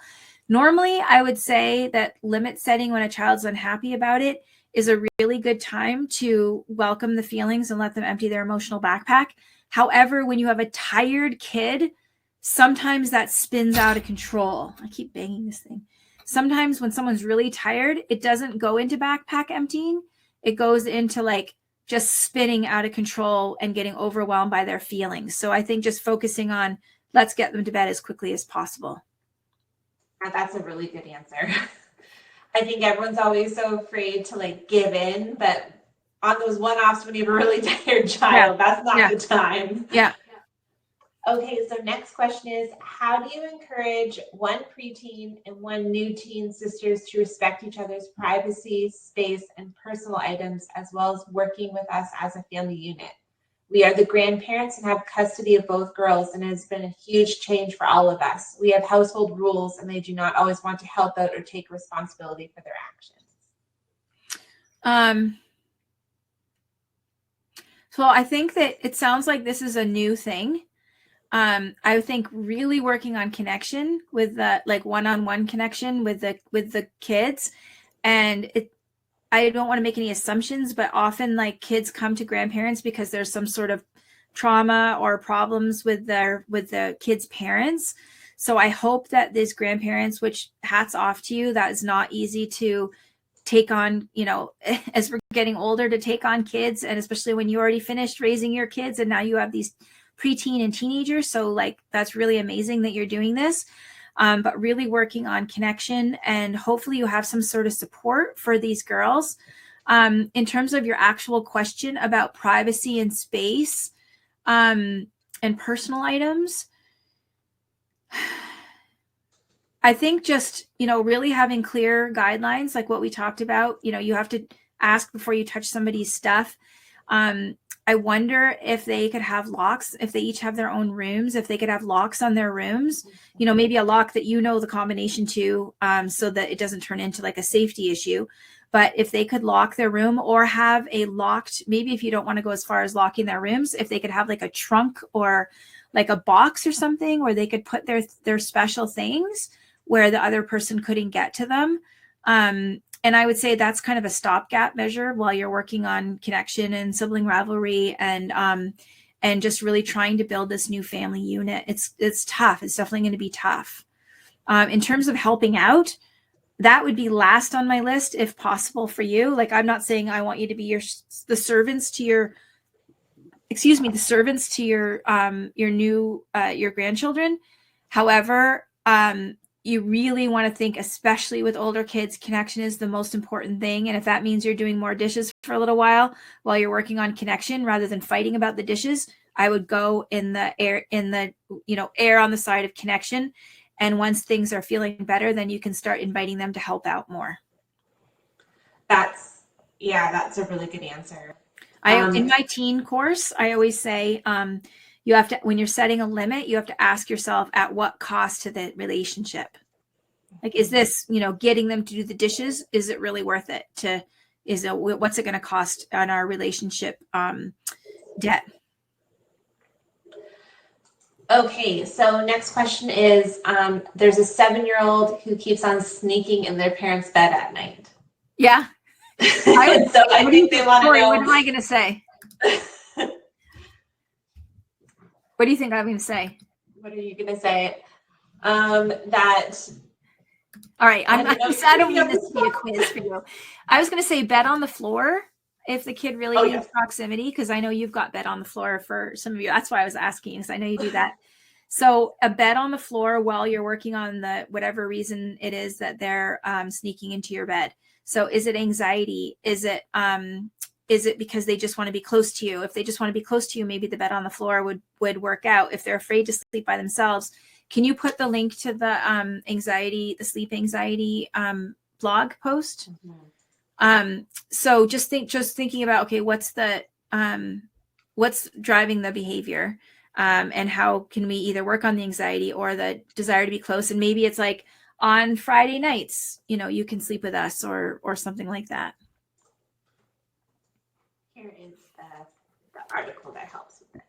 S1: Normally, I would say that limit setting when a child's unhappy about it is a really good time to welcome the feelings and let them empty their emotional backpack. However, when you have a tired kid, sometimes that spins out of control. I keep banging this thing. Sometimes when someone's really tired, it doesn't go into backpack emptying. It goes into like just spinning out of control and getting overwhelmed by their feelings. So I think just focusing on, let's get them to bed as quickly as possible.
S2: That's a really good answer. I think everyone's always so afraid to like give in, but on those one-offs when you have a really tired child, that's not the time.
S1: Yeah.
S2: Okay, so next question is, how do you encourage one preteen and one new teen sisters to respect each other's privacy, space, and personal items, as well as working with us as a family unit? We are the grandparents and have custody of both girls, and it has been a huge change for all of us. We have household rules, and they do not always want to help out or take responsibility for their actions.
S1: So I think that it sounds like this is a new thing. I think really working on connection with the like one-on-one connection with the kids, and I don't want to make any assumptions, but often like kids come to grandparents because there's some sort of trauma or problems with the kids' parents. So I hope that these grandparents, which hats off to you, that is not easy to take on, as we're getting older, to take on kids, and especially when you already finished raising your kids and now you have these preteen and teenagers. So like, that's really amazing that you're doing this. But really working on connection, and hopefully you have some sort of support for these girls. In terms of your actual question about privacy and space, and personal items, I think just, really having clear guidelines, like what we talked about, you have to ask before you touch somebody's stuff. I wonder if they could have locks, if they each have their own rooms, if they could have locks on their rooms, maybe a lock that the combination to, so that it doesn't turn into like a safety issue. But if they could lock their room or have a locked, maybe if you don't want to go as far as locking their rooms, if they could have like a trunk or like a box or something where they could put their special things where the other person couldn't get to them. And I would say that's kind of a stopgap measure while you're working on connection and sibling rivalry and just really trying to build this new family unit. It's tough. It's definitely going to be tough. In terms of helping out, that would be last on my list if possible for you. Like, I'm not saying I want you to be the servants to your your grandchildren. However, you really want to think, especially with older kids, connection is the most important thing. And if that means you're doing more dishes for a little while you're working on connection rather than fighting about the dishes, I would go err on the side of connection. And once things are feeling better, then you can start inviting them to help out more.
S2: That's a really good answer.
S1: In my teen course, I always say, you have to, when you're setting a limit, you have to ask yourself at what cost to the relationship. Like, is this, getting them to do the dishes? Is it really worth it? What's it going to cost on our relationship debt?
S2: Okay, so next question is, there's a 7-year-old who keeps on sneaking in their parents' bed at night.
S1: Yeah.
S2: I think they want to know.
S1: What am I going to say? What do you think I'm going to say?
S2: What are you going to say? That.
S1: All right. I don't mean this to be a quiz for you. I was going to say bed on the floor if the kid really needs proximity, because I know you've got bed on the floor for some of you. That's why I was asking, because I know you do that. So a bed on the floor while you're working on whatever reason it is that they're sneaking into your bed. So is it anxiety? Is it because they just want to be close to you? If they just want to be close to you, maybe the bed on the floor would work out. If they're afraid to sleep by themselves, can you put the link to the sleep anxiety blog post? Mm-hmm. So just thinking about, okay, what's driving the behavior, and how can we either work on the anxiety or the desire to be close? And maybe it's like on Friday nights, you can sleep with us or something like that.
S2: Here is the article that helps with this.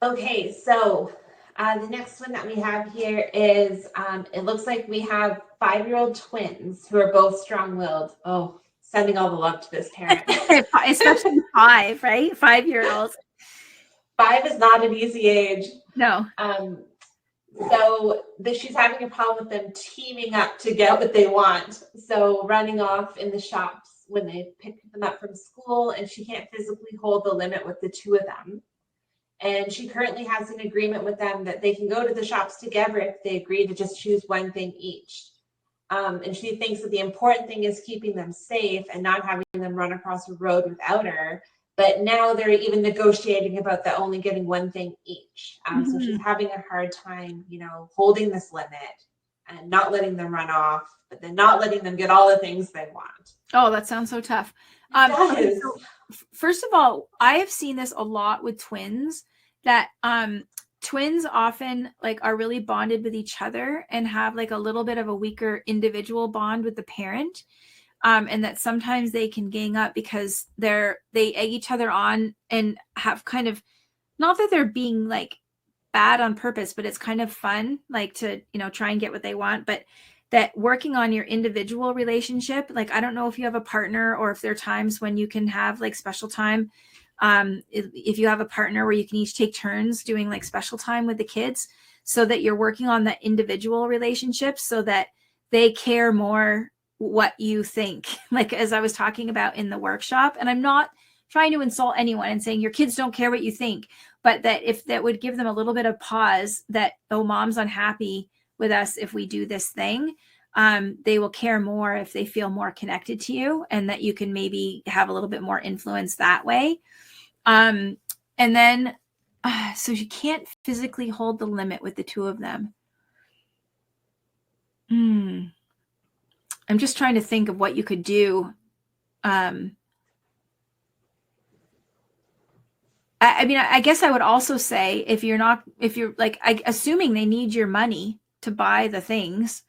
S2: Okay, so the next one that we have here is, it looks like we have 5-year-old twins who are both strong-willed. Oh, sending all the love to this parent.
S1: Especially 5, right? 5-year-olds.
S2: 5 is not an easy age.
S1: No.
S2: So she's having a problem with them teaming up to get what they want. So running off in the shops when they pick them up from school, and she can't physically hold the limit with the two of them. And she currently has an agreement with them that they can go to the shops together if they agree to just choose one thing each. And she thinks that the important thing is keeping them safe and not having them run across a road without her. But now they're even negotiating about the only getting one thing each. So she's having a hard time, holding this limit and not letting them run off, but then not letting them get all the things they want.
S1: Oh, that sounds so tough. Okay, so first of all, I have seen this a lot with twins, that twins often are really bonded with each other and have a little bit of a weaker individual bond with the parent. And that sometimes they can gang up because they egg each other on and have kind of, not that they're being bad on purpose, but it's kind of fun, to, try and get what they want. But that working on your individual relationship, I don't know if you have a partner or if there are times when you can have special time. If you have a partner where you can each take turns doing special time with the kids, so that you're working on that individual relationship so that they care more what you think, as I was talking about in the workshop. And I'm not trying to insult anyone and saying your kids don't care what you think, but that if that would give them a little bit of pause that, oh, mom's unhappy with us if we do this thing, they will care more if they feel more connected to you, and that you can maybe have a little bit more influence that way. And then, so you can't physically hold the limit with the two of them. I'm just trying to think of what you could do. I guess I would also say if you're assuming they need your money to buy the things.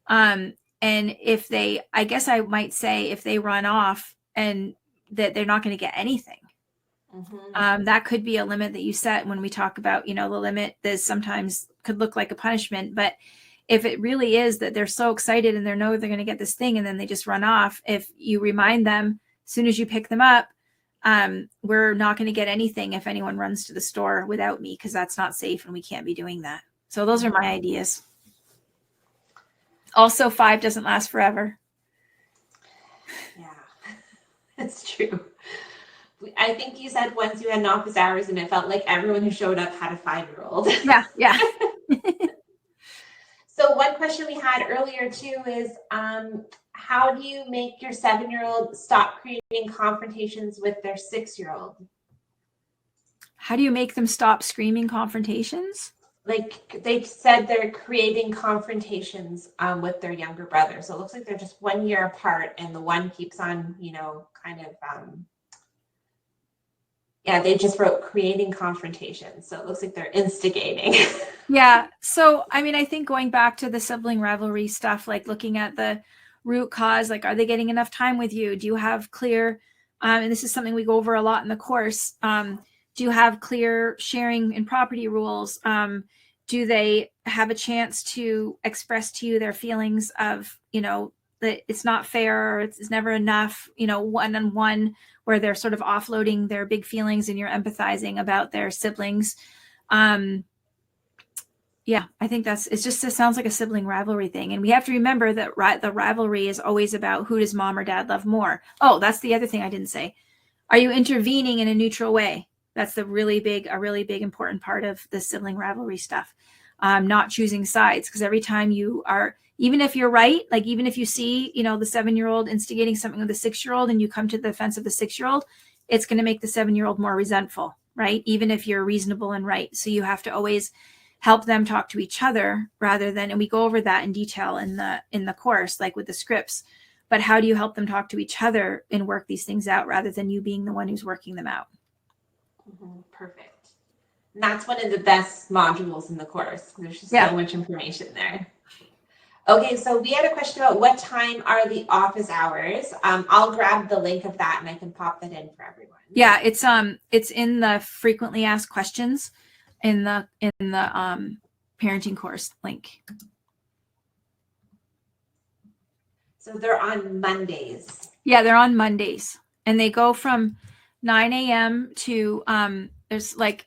S1: And if I guess I might say if they run off and that they're not going to get anything. Mm-hmm. That could be a limit that you set when we talk about, the limit that sometimes could look like a punishment, but if it really is that they're so excited and they know they're going to get this thing and then they just run off, if you remind them as soon as you pick them up, we're not going to get anything if anyone runs to the store without me, because that's not safe and we can't be doing that. So those are my ideas. Also, 5 doesn't last forever.
S2: Yeah, that's true. I think you said once you had an office hours and it felt like everyone who showed up had a 5-year-old.
S1: Yeah, yeah.
S2: So one question we had earlier too is, how do you make your 7-year-old stop creating confrontations with their 6-year-old?
S1: How do you make them stop screaming confrontations?
S2: Like they said they're creating confrontations with their younger brother. So it looks like they're just 1 year apart and the one keeps on, kind of, they just wrote creating confrontations. So it looks like they're instigating.
S1: Yeah. So, I mean, I think going back to the sibling rivalry stuff, like looking at the root cause, like, are they getting enough time with you? Do you have clear, and this is something we go over a lot in the course. Do you have clear sharing and property rules? Do they have a chance to express to you their feelings of, that it's not fair, or it's never enough, one-on-one, where they're sort of offloading their big feelings and you're empathizing about their siblings. Yeah, I think it sounds like a sibling rivalry thing. And we have to remember that the rivalry is always about who does mom or dad love more. Oh, that's the other thing I didn't say. Are you intervening in a neutral way? That's a really big important part of the sibling rivalry stuff. Not choosing sides, because every time you are, even if you're right, like even if you see, the 7-year-old instigating something with the 6-year-old and you come to the defense of the 6-year-old, it's going to make the 7-year-old more resentful, right? Even if you're reasonable and right. So you have to always help them talk to each other rather than, and we go over that in detail in the course, like with the scripts, but how do you help them talk to each other and work these things out rather than you being the one who's working them out?
S2: Perfect. And that's one of the best modules in the course. There's just so much information there. Okay, so we had a question about what time are the office hours. I'll grab the link of that and I can pop that in for everyone.
S1: Yeah, it's in the frequently asked questions in the parenting course link.
S2: So they're on Mondays.
S1: Yeah, they're on Mondays, and they go from 9 a.m. to there's like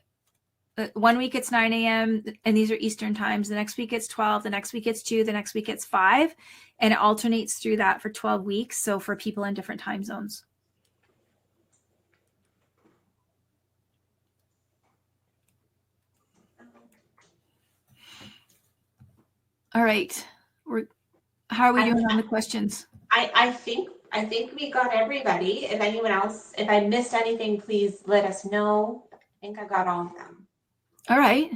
S1: 1 week it's 9 a.m. and these are Eastern times. The next week it's 12. The next week it's 2. The next week it's 5, and it alternates through that for 12 weeks. So for people in different time zones. All right. How are we doing on the questions?
S2: I think we got everybody. If anyone else, if I missed anything, please let us know. I think I got all of them.
S1: All right.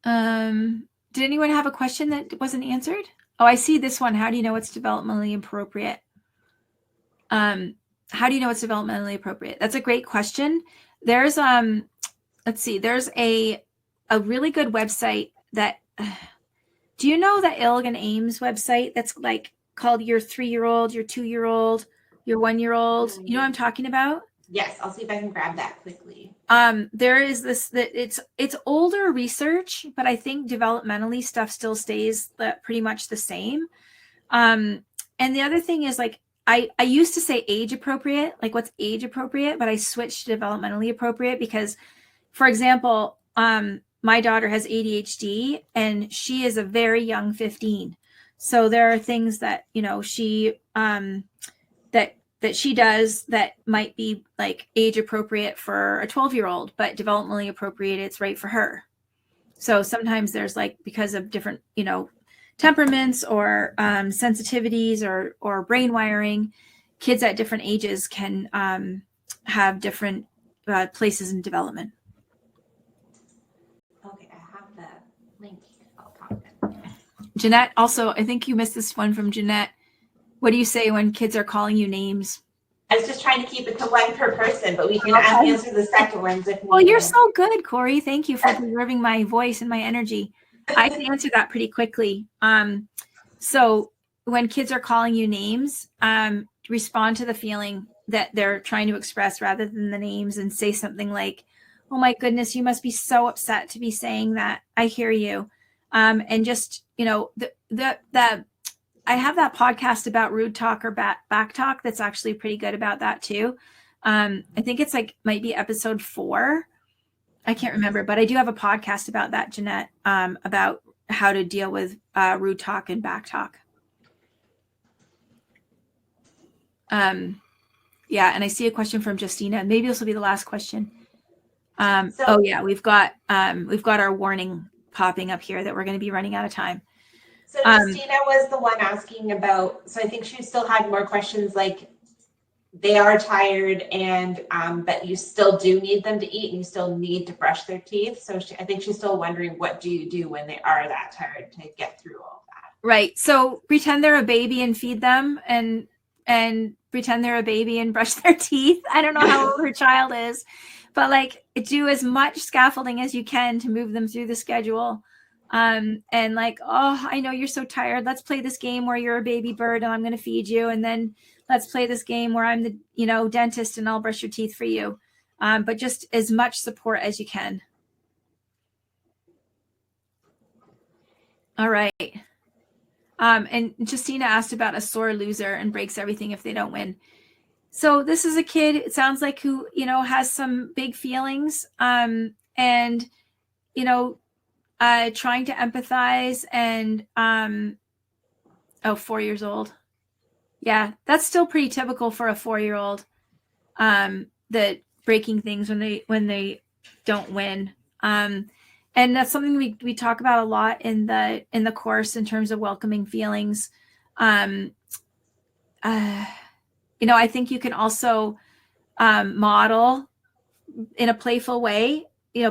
S1: Did anyone have a question that wasn't answered? Oh, I see this one. How do you know it's developmentally appropriate? How do you know it's developmentally appropriate? That's a great question. There's let's see. There's a really good website that. Do you know that ILG and AIMS website that's like called Your 3-Year-Old, Your 2-Year-Old, Your 1-Year-Old? You know what I'm talking about?
S2: Yes, I'll see if I can grab that quickly.
S1: There is this that it's older research, but I think developmentally stuff still stays pretty much the same. And the other thing is, like, I used to say age appropriate, like what's age appropriate, but I switched to developmentally appropriate because, for example, my daughter has ADHD and she is a very young 15. So there are things that, she, that she does that might be like age appropriate for a 12-year-old, but developmentally appropriate, it's right for her. So sometimes there's like, because of different, temperaments or sensitivities or brain wiring, kids at different ages can have different places in development.
S2: Okay, I have the link here. I'll pop it.
S1: Jeanette, also, I think you missed this one from Jeanette. What do you say when kids are calling you names?
S2: I was just trying to keep it to one per person, but we can answer the second ones if needed.
S1: Well, you're so good, Corey. Thank you for preserving my voice and my energy. I can answer that pretty quickly. So when kids are calling you names, respond to the feeling that they're trying to express rather than the names, and say something like, "Oh my goodness, you must be so upset to be saying that. I hear you. And just, I have that podcast about rude talk or back talk that's actually pretty good about that too. I think it's might be episode 4. I can't remember, but I do have a podcast about that, Jeanette, about how to deal with rude talk and back talk. Yeah, and I see a question from Justina. Maybe this will be the last question. We've got our warning popping up here that we're going to be running out of time.
S2: So Justina was the one asking about, so I think she still had more questions like they are tired and but you still do need them to eat and you still need to brush their teeth. So I think she's still wondering, what do you do when they are that tired to get through all that?
S1: Right. So pretend they're a baby and feed them, and pretend they're a baby and brush their teeth. I don't know how old her child is, but do as much scaffolding as you can to move them through the schedule. And I know you're so tired. Let's play this game where you're a baby bird and I'm going to feed you. And then let's play this game where I'm the, dentist and I'll brush your teeth for you. But just as much support as you can. All right. And Justina asked about a sore loser and breaks everything if they don't win. So this is a kid, it sounds like, who, has some big feelings, and, trying to empathize and, 4 years old. Yeah, that's still pretty typical for a 4-year-old, that breaking things when they don't win. And that's something we talk about a lot in the course in terms of welcoming feelings. I think you can also model in a playful way,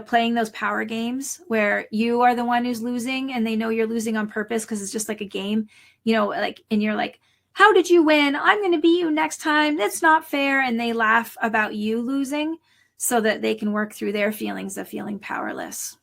S1: playing those power games where you are the one who's losing and they know you're losing on purpose because it's just like a game, and you're like, how did you win? I'm going to beat you next time. That's not fair. And they laugh about you losing so that they can work through their feelings of feeling powerless.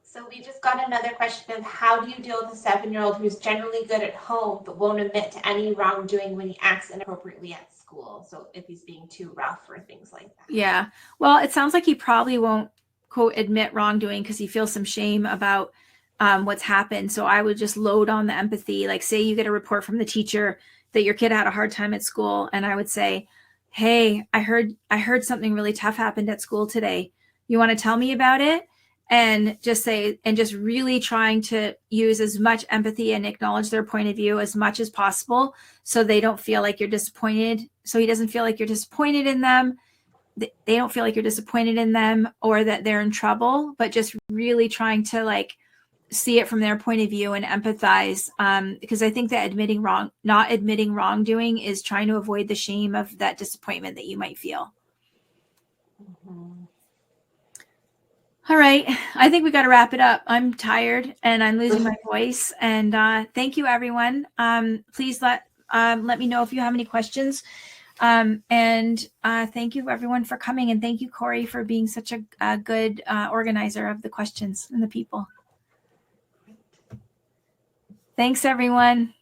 S2: So we just got another question of, how do you deal with a 7-year-old who's generally good at home but won't admit to any wrongdoing when he acts inappropriately at school? So if he's being too rough or things like that.
S1: Yeah. Well, it sounds like he probably won't, quote, admit wrongdoing because he feels some shame about what's happened. So I would just load on the empathy. Like, say you get a report from the teacher that your kid had a hard time at school. And I would say, hey, I heard something really tough happened at school today. You want to tell me about it? And just really trying to use as much empathy and acknowledge their point of view as much as possible so they don't feel like you're disappointed. So he doesn't feel like you're disappointed in them. They don't feel like you're disappointed in them or that they're in trouble, but just really trying to see it from their point of view and empathize. Because I think that not admitting wrongdoing is trying to avoid the shame of that disappointment that you might feel.
S2: Mm-hmm.
S1: All right. I think we got to wrap it up. I'm tired and I'm losing my voice. And thank you, everyone. Please let me know if you have any questions. And thank you, everyone, for coming. And thank you, Corey, for being such a good organizer of the questions and the people. Thanks, everyone.